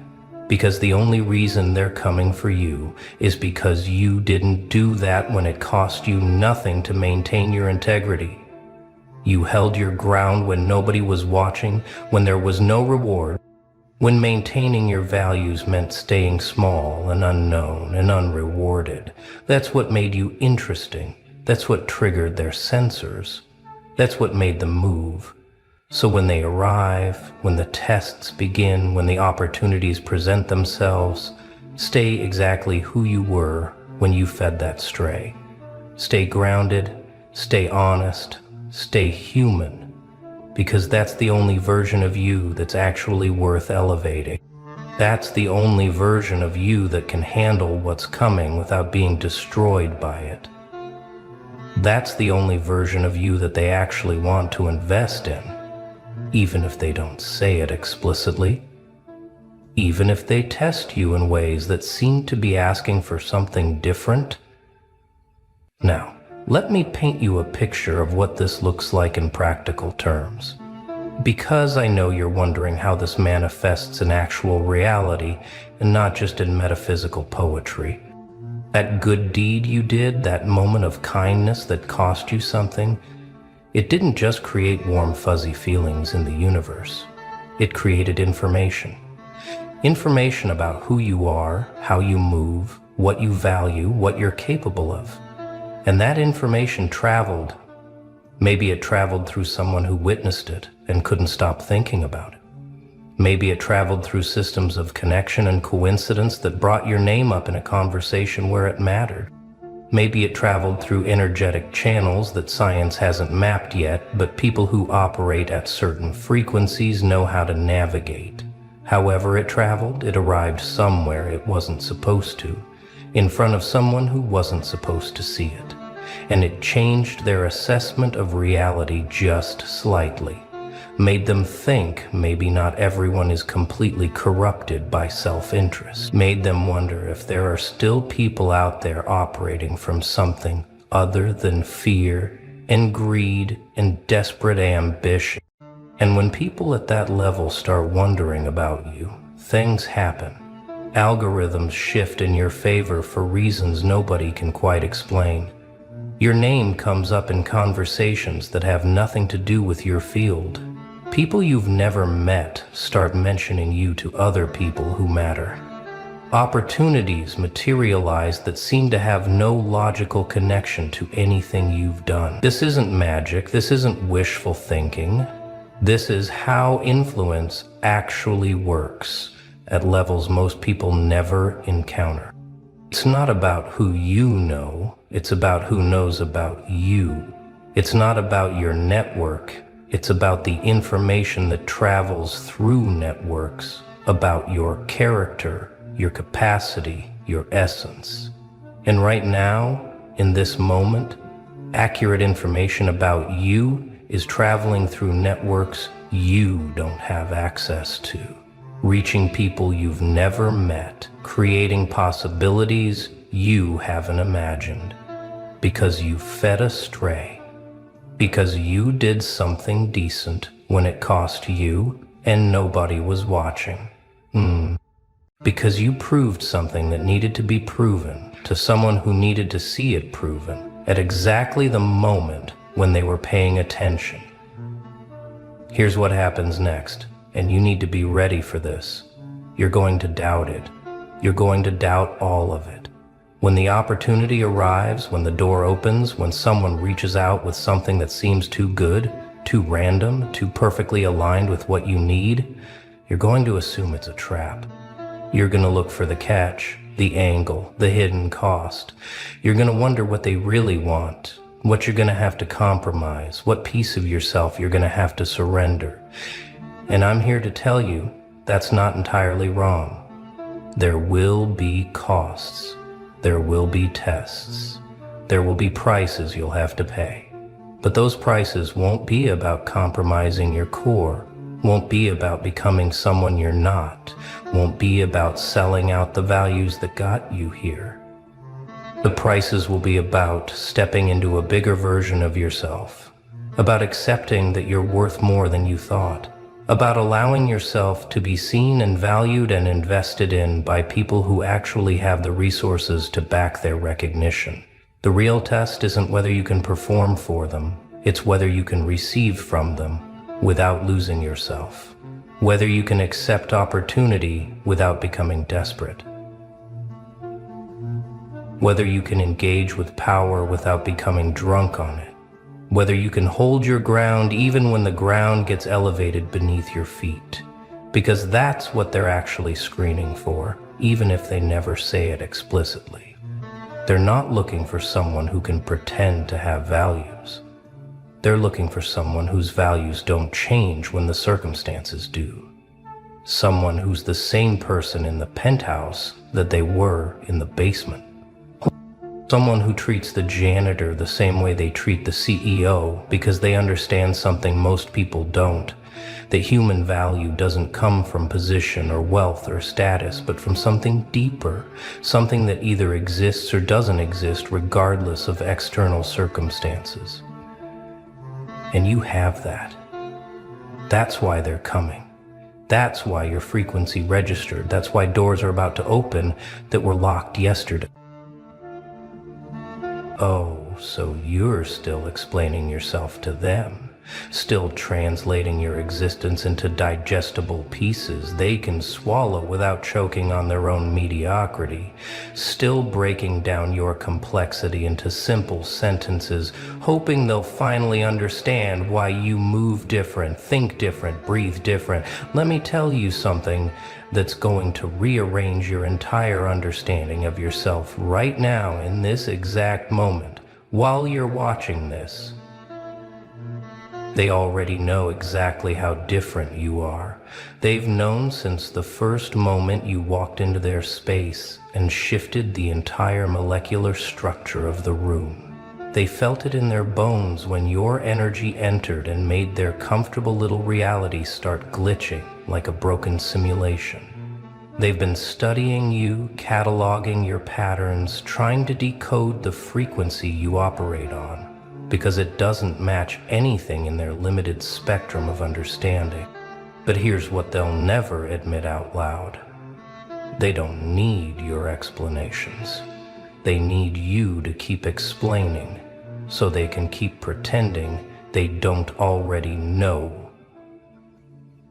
Because the only reason they're coming for you is because you didn't do that when it cost you nothing to maintain your integrity. You held your ground when nobody was watching, when there was no reward, when maintaining your values meant staying small and unknown and unrewarded. That's what made you interesting. That's what triggered their sensors. That's what made them move. So when they arrive, when the tests begin, when the opportunities present themselves, stay exactly who you were when you fed that stray. Stay grounded, stay honest, stay human, because that's the only version of you that's actually worth elevating. That's the only version of you that can handle what's coming without being destroyed by it. That's the only version of you that they actually want to invest in. Even if they don't say it explicitly, even if they test you in ways that seem to be asking for something different. Now, let me paint you a picture of what this looks like in practical terms. Because I know you're wondering how this manifests in actual reality and not just in metaphysical poetry. That good deed you did, that moment of kindness that cost you something, it didn't just create warm, fuzzy feelings in the universe. It created information. Information about who you are, how you move, what you value, what you're capable of. And that information traveled. Maybe it traveled through someone who witnessed it and couldn't stop thinking about it. Maybe it traveled through systems of connection and coincidence that brought your name up in a conversation where it mattered. Maybe it traveled through energetic channels that science hasn't mapped yet, but people who operate at certain frequencies know how to navigate. However it traveled, it arrived somewhere it wasn't supposed to, in front of someone who wasn't supposed to see it. And it changed their assessment of reality just slightly. Made them think maybe not everyone is completely corrupted by self-interest. Made them wonder if there are still people out there operating from something other than fear and greed and desperate ambition. And when people at that level start wondering about you, things happen. Algorithms shift in your favor for reasons nobody can quite explain. Your name comes up in conversations that have nothing to do with your field. People you've never met start mentioning you to other people who matter. Opportunities materialize that seem to have no logical connection to anything you've done. This isn't magic. This isn't wishful thinking. This is how influence actually works at levels most people never encounter. It's not about who you know. It's about who knows about you. It's not about your network. It's about the information that travels through networks, about your character, your capacity, your essence. And right now, in this moment, accurate information about you is traveling through networks you don't have access to, reaching people you've never met, creating possibilities you haven't imagined, because you fed astray. Because you did something decent when it cost you and nobody was watching. Because you proved something that needed to be proven to someone who needed to see it proven at exactly the moment when they were paying attention. Here's what happens next, and you need to be ready for this. You're going to doubt it. You're going to doubt all of it. When the opportunity arrives, when the door opens, when someone reaches out with something that seems too good, too random, too perfectly aligned with what you need, you're going to assume it's a trap. You're going to look for the catch, the angle, the hidden cost. You're going to wonder what they really want, what you're going to have to compromise, what piece of yourself you're going to have to surrender. And I'm here to tell you that's not entirely wrong. There will be costs. There will be tests. There will be prices you'll have to pay. But those prices won't be about compromising your core, won't be about becoming someone you're not, won't be about selling out the values that got you here. The prices will be about stepping into a bigger version of yourself, about accepting that you're worth more than you thought, about allowing yourself to be seen and valued and invested in by people who actually have the resources to back their recognition. The real test isn't whether you can perform for them, it's whether you can receive from them without losing yourself, whether you can accept opportunity without becoming desperate, whether you can engage with power without becoming drunk on it, whether you can hold your ground even when the ground gets elevated beneath your feet, because that's what they're actually screening for, even if they never say it explicitly. They're not looking for someone who can pretend to have values. They're looking for someone whose values don't change when the circumstances do. Someone who's the same person in the penthouse that they were in the basement. Someone who treats the janitor the same way they treat the CEO because they understand something most people don't, that human value doesn't come from position or wealth or status, but from something deeper, something that either exists or doesn't exist regardless of external circumstances. And you have that. That's why they're coming. That's why your frequency registered. That's why doors are about to open that were locked yesterday. Oh, so you're still explaining yourself to them, still translating your existence into digestible pieces they can swallow without choking on their own mediocrity, still breaking down your complexity into simple sentences, hoping they'll finally understand why you move different, think different, breathe different. Let me tell you something that's going to rearrange your entire understanding of yourself right now in this exact moment while you're watching this. They already know exactly how different you are. They've known since the first moment you walked into their space and shifted the entire molecular structure of the room. They felt it in their bones when your energy entered and made their comfortable little reality start glitching like a broken simulation. They've been studying you, cataloging your patterns, trying to decode the frequency you operate on, because it doesn't match anything in their limited spectrum of understanding. But here's what they'll never admit out loud. They don't need your explanations. They need you to keep explaining so they can keep pretending they don't already know.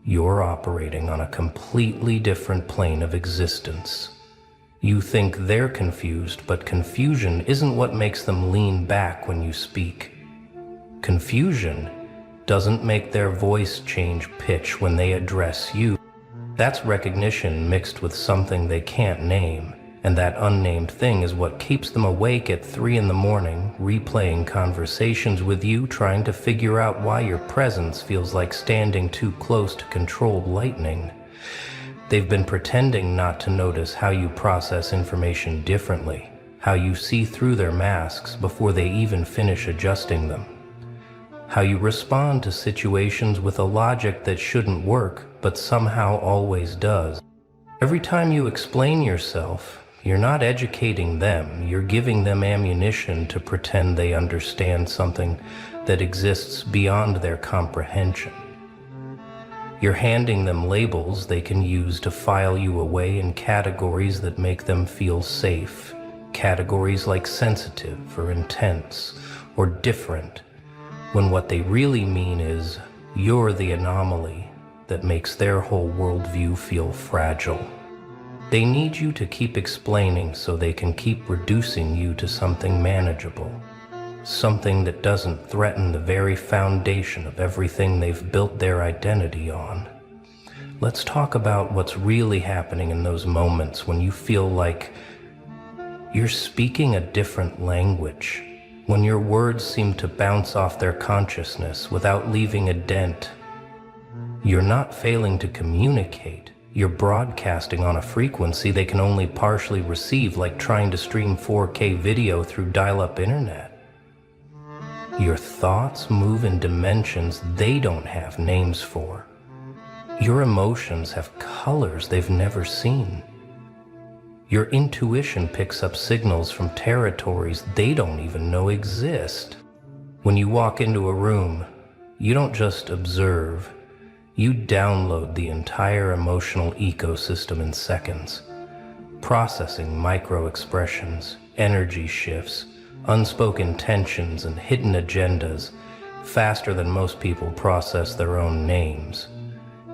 You're operating on a completely different plane of existence. You think they're confused, but confusion isn't what makes them lean back when you speak. Confusion doesn't make their voice change pitch when they address you. That's recognition mixed with something they can't name, and that unnamed thing is what keeps them awake at 3 in the morning, replaying conversations with you, trying to figure out why your presence feels like standing too close to controlled lightning. They've been pretending not to notice how you process information differently, how you see through their masks before they even finish adjusting them, how you respond to situations with a logic that shouldn't work but somehow always does. Every time you explain yourself, you're not educating them, you're giving them ammunition to pretend they understand something that exists beyond their comprehension. You're handing them labels they can use to file you away in categories that make them feel safe. Categories like sensitive or intense or different, when what they really mean is you're the anomaly that makes their whole worldview feel fragile. They need you to keep explaining so they can keep reducing you to something manageable. Something that doesn't threaten the very foundation of everything they've built their identity on. Let's talk about what's really happening in those moments when you feel like you're speaking a different language, when your words seem to bounce off their consciousness without leaving a dent. You're not failing to communicate. You're broadcasting on a frequency they can only partially receive, like trying to stream 4K video through dial-up internet. Your thoughts move in dimensions they don't have names for. Your emotions have colors they've never seen. Your intuition picks up signals from territories they don't even know exist. When you walk into a room, you don't just observe, you download the entire emotional ecosystem in seconds, processing micro-expressions, energy shifts, unspoken tensions, and hidden agendas faster than most people process their own names.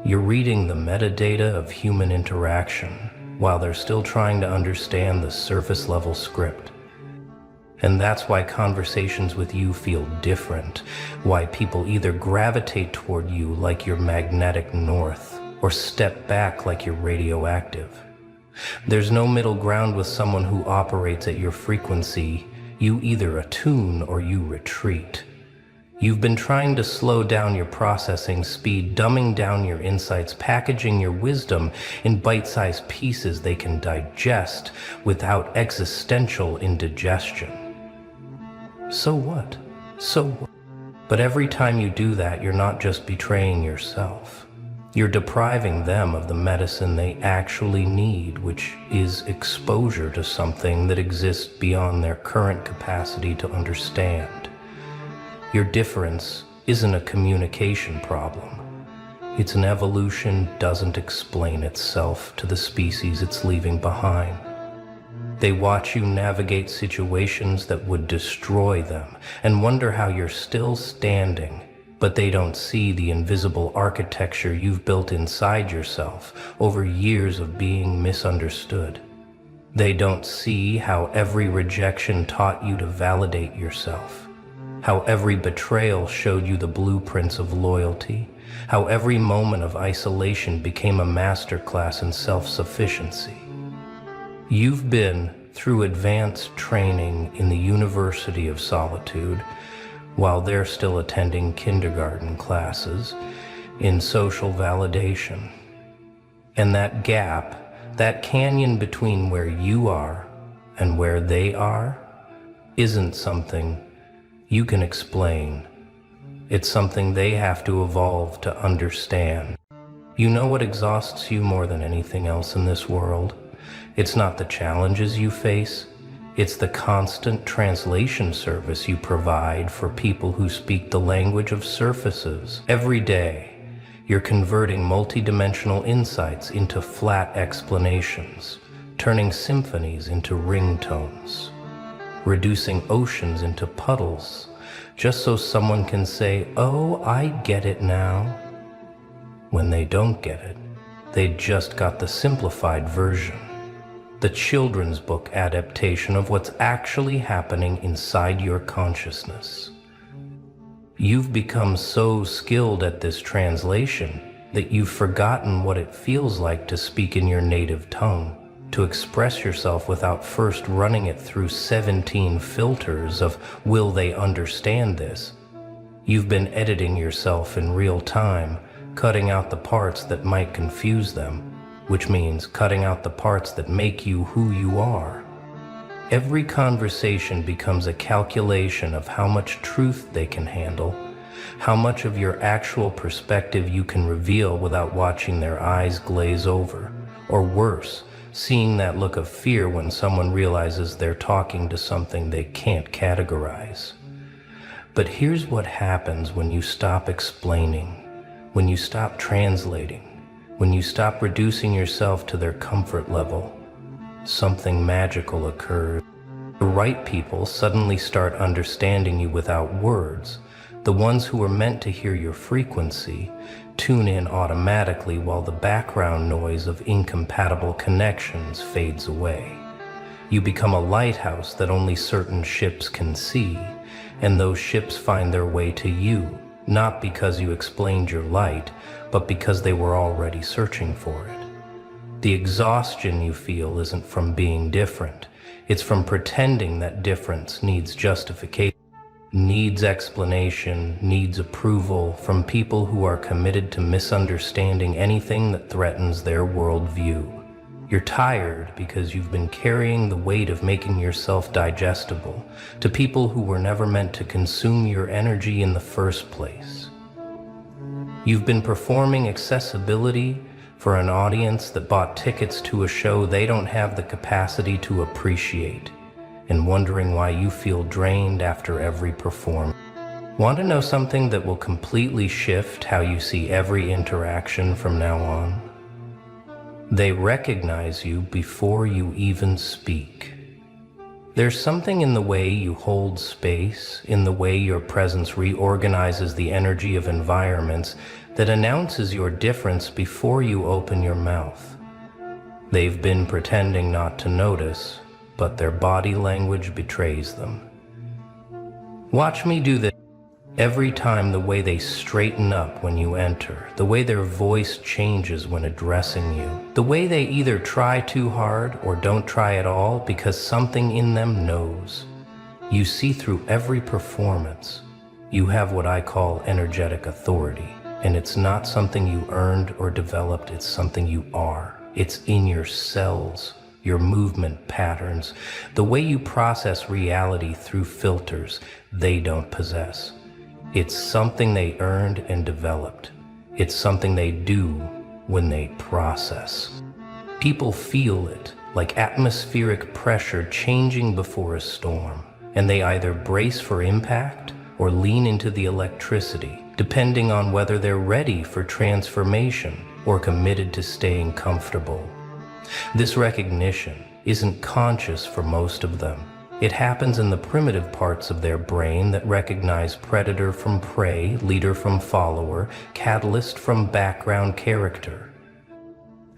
You're reading the metadata of human interaction while they're still trying to understand the surface-level script. And that's why conversations with you feel different, why people either gravitate toward you like you're magnetic north, or step back like you're radioactive. There's no middle ground with someone who operates at your frequency. You either attune or you retreat. You've been trying to slow down your processing speed, dumbing down your insights, packaging your wisdom in bite-sized pieces they can digest without existential indigestion. So what? So what? But every time you do that, you're not just betraying yourself. You're depriving them of the medicine they actually need, which is exposure to something that exists beyond their current capacity to understand. Your difference isn't a communication problem. It's an evolution doesn't explain itself to the species it's leaving behind. They watch you navigate situations that would destroy them and wonder how you're still standing, but they don't see the invisible architecture you've built inside yourself over years of being misunderstood. They don't see how every rejection taught you to validate yourself, how every betrayal showed you the blueprints of loyalty, how every moment of isolation became a masterclass in self-sufficiency. You've been through advanced training in the University of Solitude while they're still attending kindergarten classes in social validation. And that gap, that canyon between where you are and where they are, isn't something you can explain. It's something they have to evolve to understand. You know what exhausts you more than anything else in this world? It's not the challenges you face, it's the constant translation service you provide for people who speak the language of surfaces. Every day, you're converting multidimensional insights into flat explanations, turning symphonies into ringtones, reducing oceans into puddles, just so someone can say, "Oh, I get it now." When they don't get it, they just got the simplified version, the children's book adaptation of what's actually happening inside your consciousness. You've become so skilled at this translation that you've forgotten what it feels like to speak in your native tongue, to express yourself without first running it through 17 filters of will they understand this? You've been editing yourself in real time, cutting out the parts that might confuse them, which means cutting out the parts that make you who you are. Every conversation becomes a calculation of how much truth they can handle, how much of your actual perspective you can reveal without watching their eyes glaze over, or worse, seeing that look of fear when someone realizes they're talking to something they can't categorize. But here's what happens when you stop explaining, when you stop translating, when you stop reducing yourself to their comfort level. Something magical occurs. The right people suddenly start understanding you without words. The ones who are meant to hear your frequency tune in automatically while the background noise of incompatible connections fades away. You become a lighthouse that only certain ships can see, and those ships find their way to you, not because you explained your light, but because they were already searching for it. The exhaustion you feel isn't from being different. It's from pretending that difference needs justification, needs explanation, needs approval from people who are committed to misunderstanding anything that threatens their worldview. You're tired because you've been carrying the weight of making yourself digestible to people who were never meant to consume your energy in the first place. You've been performing accessibility for an audience that bought tickets to a show they don't have the capacity to appreciate, and wondering why you feel drained after every performance. Want to know something that will completely shift how you see every interaction from now on? They recognize you before you even speak. There's something in the way you hold space, in the way your presence reorganizes the energy of environments that announces your difference before you open your mouth. They've been pretending not to notice, but their body language betrays them. Watch me do this. Every time, the way they straighten up when you enter, the way their voice changes when addressing you, the way they either try too hard or don't try at all because something in them knows. You see through every performance. You have what I call energetic authority, and it's not something you earned or developed, it's something you are. It's in your cells, your movement patterns, the way you process reality through filters they don't possess. It's something they earned and developed. It's something they do when they process. People feel it, like atmospheric pressure changing before a storm, and they either brace for impact or lean into the electricity, depending on whether they're ready for transformation or committed to staying comfortable. This recognition isn't conscious for most of them. It happens in the primitive parts of their brain that recognize predator from prey, leader from follower, catalyst from background character.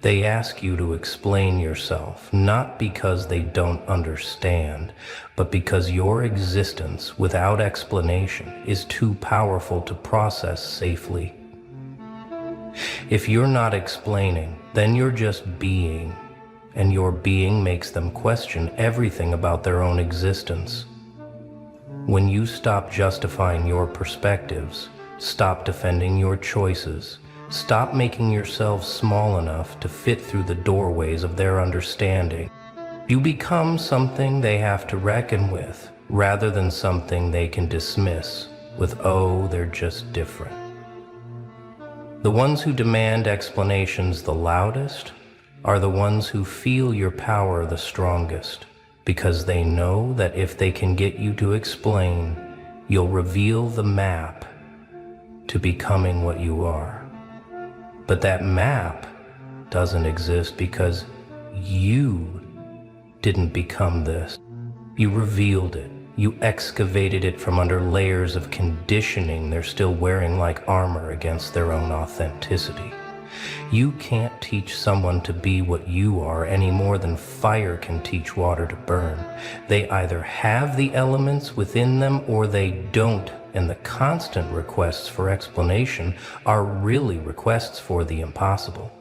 They ask you to explain yourself, not because they don't understand, but because your existence without explanation is too powerful to process safely. If you're not explaining, then you're just being. And your being makes them question everything about their own existence. When you stop justifying your perspectives, stop defending your choices, stop making yourself small enough to fit through the doorways of their understanding, you become something they have to reckon with, rather than something they can dismiss with, oh, they're just different. The ones who demand explanations the loudest are the ones who feel your power the strongest, because they know that if they can get you to explain, you'll reveal the map to becoming what you are. But that map doesn't exist because you didn't become this. You revealed it. You excavated it from under layers of conditioning they're still wearing like armor against their own authenticity. You can't teach someone to be what you are any more than fire can teach water to burn. They either have the elements within them or they don't, and the constant requests for explanation are really requests for the impossible.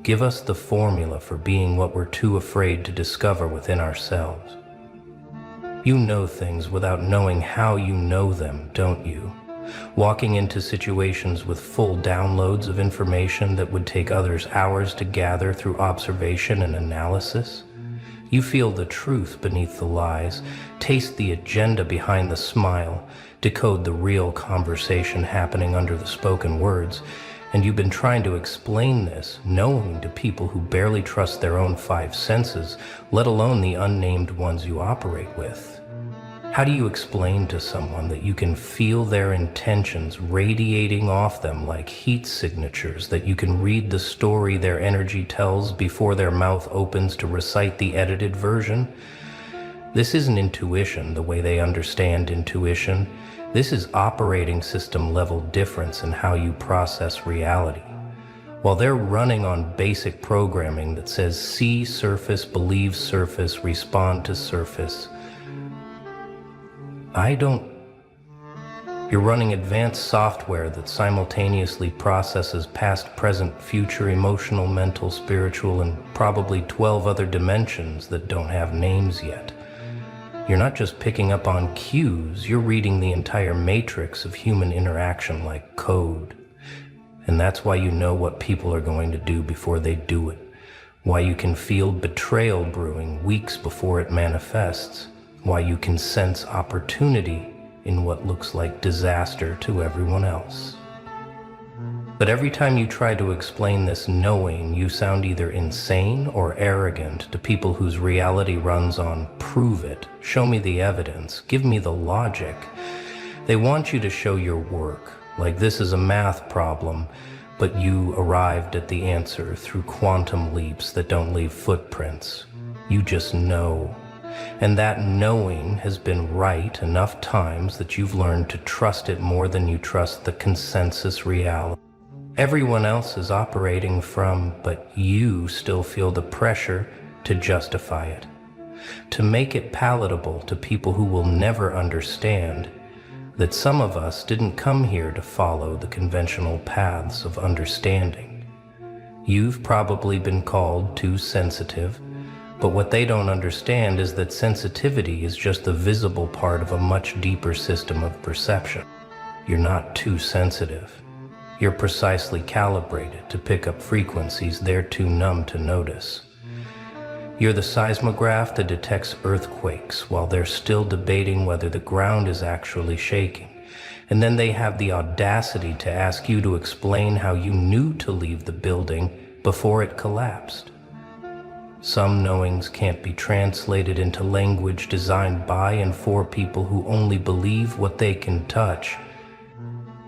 Give us the formula for being what we're too afraid to discover within ourselves. You know things without knowing how you know them, don't you? Walking into situations with full downloads of information that would take others hours to gather through observation and analysis. You feel the truth beneath the lies, taste the agenda behind the smile, decode the real conversation happening under the spoken words, and you've been trying to explain this, knowing to people who barely trust their own five senses, let alone the unnamed ones you operate with. How do you explain to someone that you can feel their intentions radiating off them like heat signatures, that you can read the story their energy tells before their mouth opens to recite the edited version? This isn't intuition the way they understand intuition. This is operating system level difference in how you process reality. While they're running on basic programming that says see surface, believe surface, respond to surface, You're running advanced software that simultaneously processes past, present, future, emotional, mental, spiritual, and probably 12 other dimensions that don't have names yet. You're not just picking up on cues, you're reading the entire matrix of human interaction like code. And that's why you know what people are going to do before they do it. Why you can feel betrayal brewing weeks before it manifests. Why you can sense opportunity in what looks like disaster to everyone else. But every time you try to explain this knowing, you sound either insane or arrogant to people whose reality runs on prove it, show me the evidence, give me the logic. They want you to show your work, like this is a math problem, but you arrived at the answer through quantum leaps that don't leave footprints. You just know. And that knowing has been right enough times that you've learned to trust it more than you trust the consensus reality everyone else is operating from, but you still feel the pressure to justify it, to make it palatable to people who will never understand that some of us didn't come here to follow the conventional paths of understanding. You've probably been called too sensitive, but what they don't understand is that sensitivity is just the visible part of a much deeper system of perception. You're not too sensitive. You're precisely calibrated to pick up frequencies they're too numb to notice. You're the seismograph that detects earthquakes while they're still debating whether the ground is actually shaking. And then they have the audacity to ask you to explain how you knew to leave the building before it collapsed. Some knowings can't be translated into language designed by and for people who only believe what they can touch.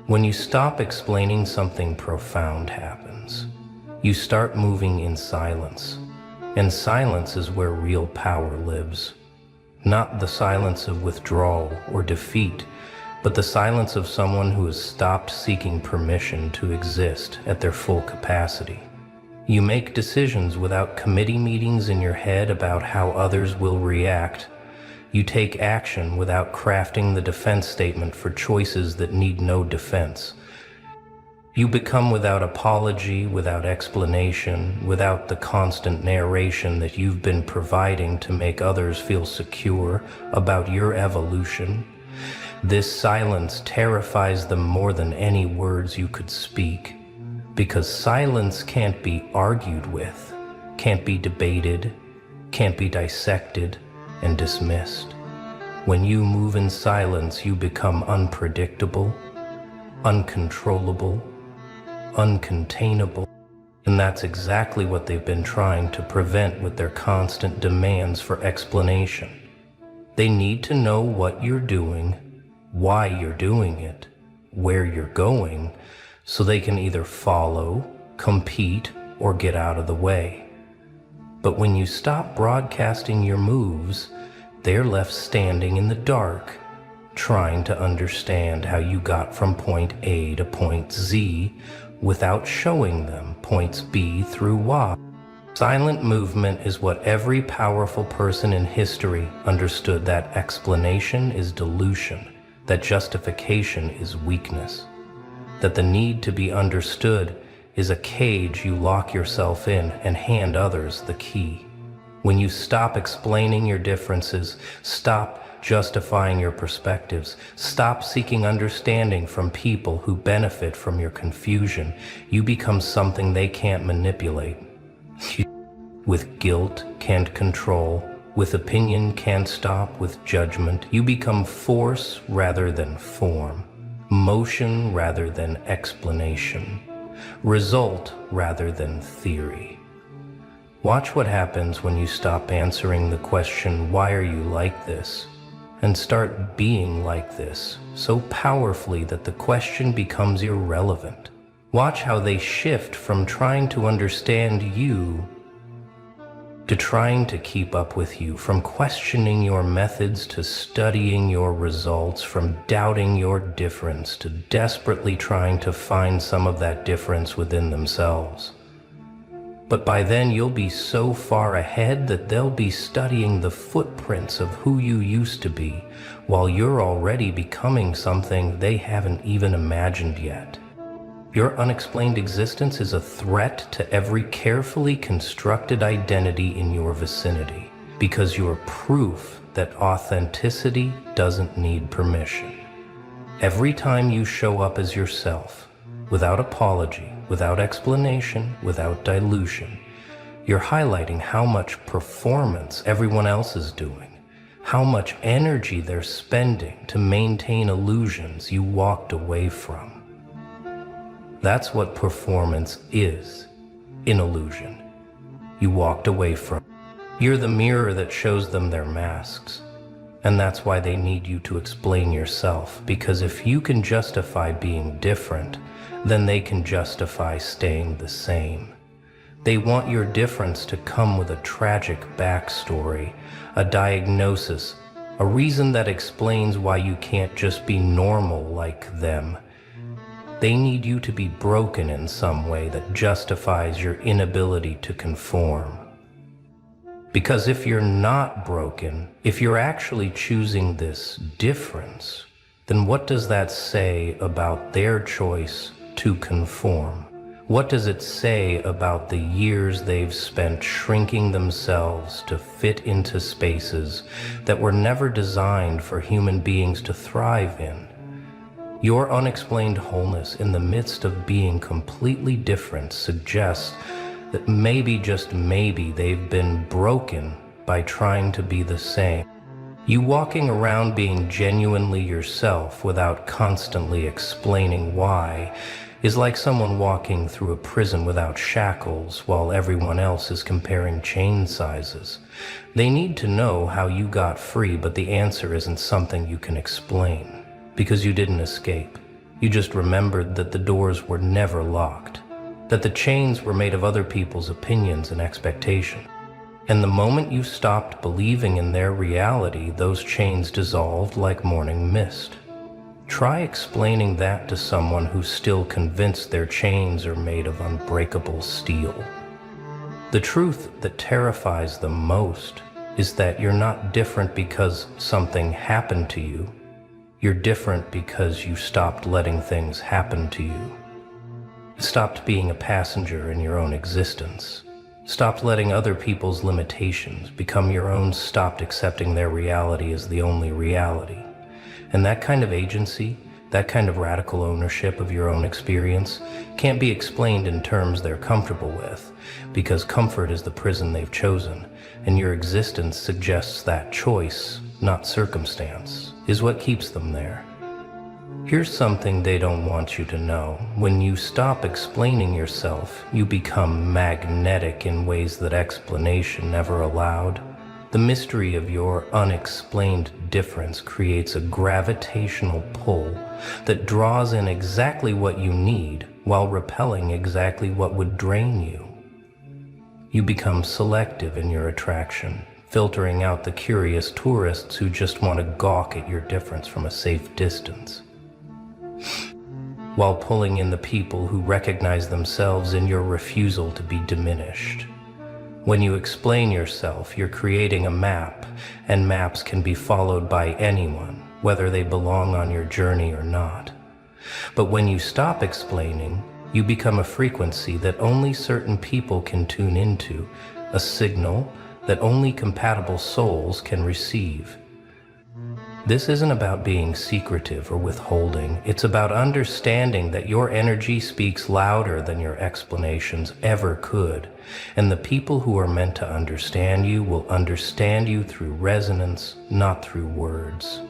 When you stop explaining, something profound happens. You start moving in silence, and silence is where real power lives. Not the silence of withdrawal or defeat, but the silence of someone who has stopped seeking permission to exist at their full capacity. You make decisions without committee meetings in your head about how others will react. You take action without crafting the defense statement for choices that need no defense. You become without apology, without explanation, without the constant narration that you've been providing to make others feel secure about your evolution. This silence terrifies them more than any words you could speak, because silence can't be argued with, can't be debated, can't be dissected and dismissed. When you move in silence, you become unpredictable, uncontrollable, uncontainable. And that's exactly what they've been trying to prevent with their constant demands for explanation. They need to know what you're doing, why you're doing it, where you're going, so they can either follow, compete, or get out of the way. But when you stop broadcasting your moves, they're left standing in the dark, trying to understand how you got from point A to point Z without showing them points B through Y. Silent movement is what every powerful person in history understood: that explanation is delusion, that justification is weakness, that the need to be understood is a cage you lock yourself in and hand others the key. When you stop explaining your differences, stop justifying your perspectives, stop seeking understanding from people who benefit from your confusion, you become something they can't manipulate. With guilt, can't control. With opinion, can't stop. With judgment, you become force rather than form, motion rather than explanation, result rather than theory. Watch what happens when you stop answering the question, why are you like this? And start being like this, so powerfully that the question becomes irrelevant. Watch how they shift from trying to understand you to trying to keep up with you, from questioning your methods to studying your results, from doubting your difference to desperately trying to find some of that difference within themselves. But by then you'll be so far ahead that they'll be studying the footprints of who you used to be, while you're already becoming something they haven't even imagined yet. Your unexplained existence is a threat to every carefully constructed identity in your vicinity, because you're proof that authenticity doesn't need permission. Every time you show up as yourself, without apology, without explanation, without dilution, you're highlighting how much performance everyone else is doing, how much energy they're spending to maintain illusions you walked away from. That's what performance is, an illusion. You walked away from. You're the mirror that shows them their masks. And that's why they need you to explain yourself, because if you can justify being different, then they can justify staying the same. They want your difference to come with a tragic backstory, a diagnosis, a reason that explains why you can't just be normal like them. They need you to be broken in some way that justifies your inability to conform. Because if you're not broken, if you're actually choosing this difference, then what does that say about their choice to conform? What does it say about the years they've spent shrinking themselves to fit into spaces that were never designed for human beings to thrive in? Your unexplained wholeness in the midst of being completely different suggests that maybe, just maybe, they've been broken by trying to be the same. You walking around being genuinely yourself without constantly explaining why is like someone walking through a prison without shackles while everyone else is comparing chain sizes. They need to know how you got free, but the answer isn't something you can explain, because you didn't escape. You just remembered that the doors were never locked, that the chains were made of other people's opinions and expectation. And the moment you stopped believing in their reality, those chains dissolved like morning mist. Try explaining that to someone who's still convinced their chains are made of unbreakable steel. The truth that terrifies them most is that you're not different because something happened to you. You're different because you stopped letting things happen to you. Stopped being a passenger in your own existence. Stopped letting other people's limitations become your own. Stopped accepting their reality as the only reality. And that kind of agency, that kind of radical ownership of your own experience, can't be explained in terms they're comfortable with, because comfort is the prison they've chosen, and your existence suggests that choice, not circumstance, is what keeps them there. Here's something they don't want you to know. When you stop explaining yourself, you become magnetic in ways that explanation never allowed. The mystery of your unexplained difference creates a gravitational pull that draws in exactly what you need while repelling exactly what would drain you. You become selective in your attraction, filtering out the curious tourists who just want to gawk at your difference from a safe distance, while pulling in the people who recognize themselves in your refusal to be diminished. When you explain yourself, you're creating a map, and maps can be followed by anyone, whether they belong on your journey or not. But when you stop explaining, you become a frequency that only certain people can tune into, a signal that only compatible souls can receive. This isn't about being secretive or withholding. It's about understanding that your energy speaks louder than your explanations ever could. And the people who are meant to understand you will understand you through resonance, not through words.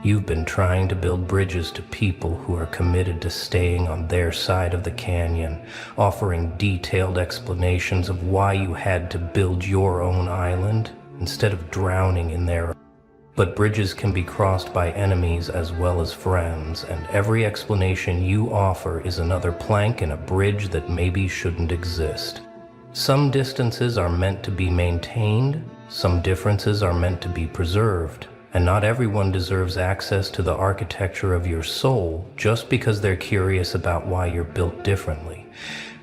You've been trying to build bridges to people who are committed to staying on their side of the canyon, offering detailed explanations of why you had to build your own island instead of drowning in their. But bridges can be crossed by enemies as well as friends, and every explanation you offer is another plank in a bridge that maybe shouldn't exist. Some distances are meant to be maintained, some differences are meant to be preserved, and not everyone deserves access to the architecture of your soul just because they're curious about why you're built differently.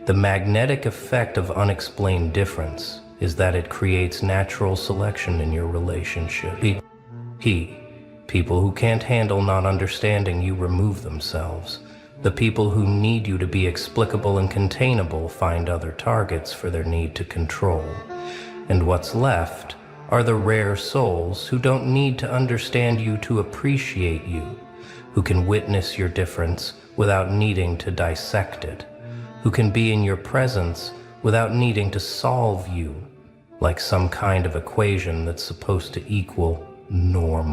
The magnetic effect of unexplained difference is that it creates natural selection in your relationship. People who can't handle not understanding you remove themselves. The people who need you to be explicable and containable find other targets for their need to control. And what's left are the rare souls who don't need to understand you to appreciate you, who can witness your difference without needing to dissect it, who can be in your presence without needing to solve you, like some kind of equation that's supposed to equal normal.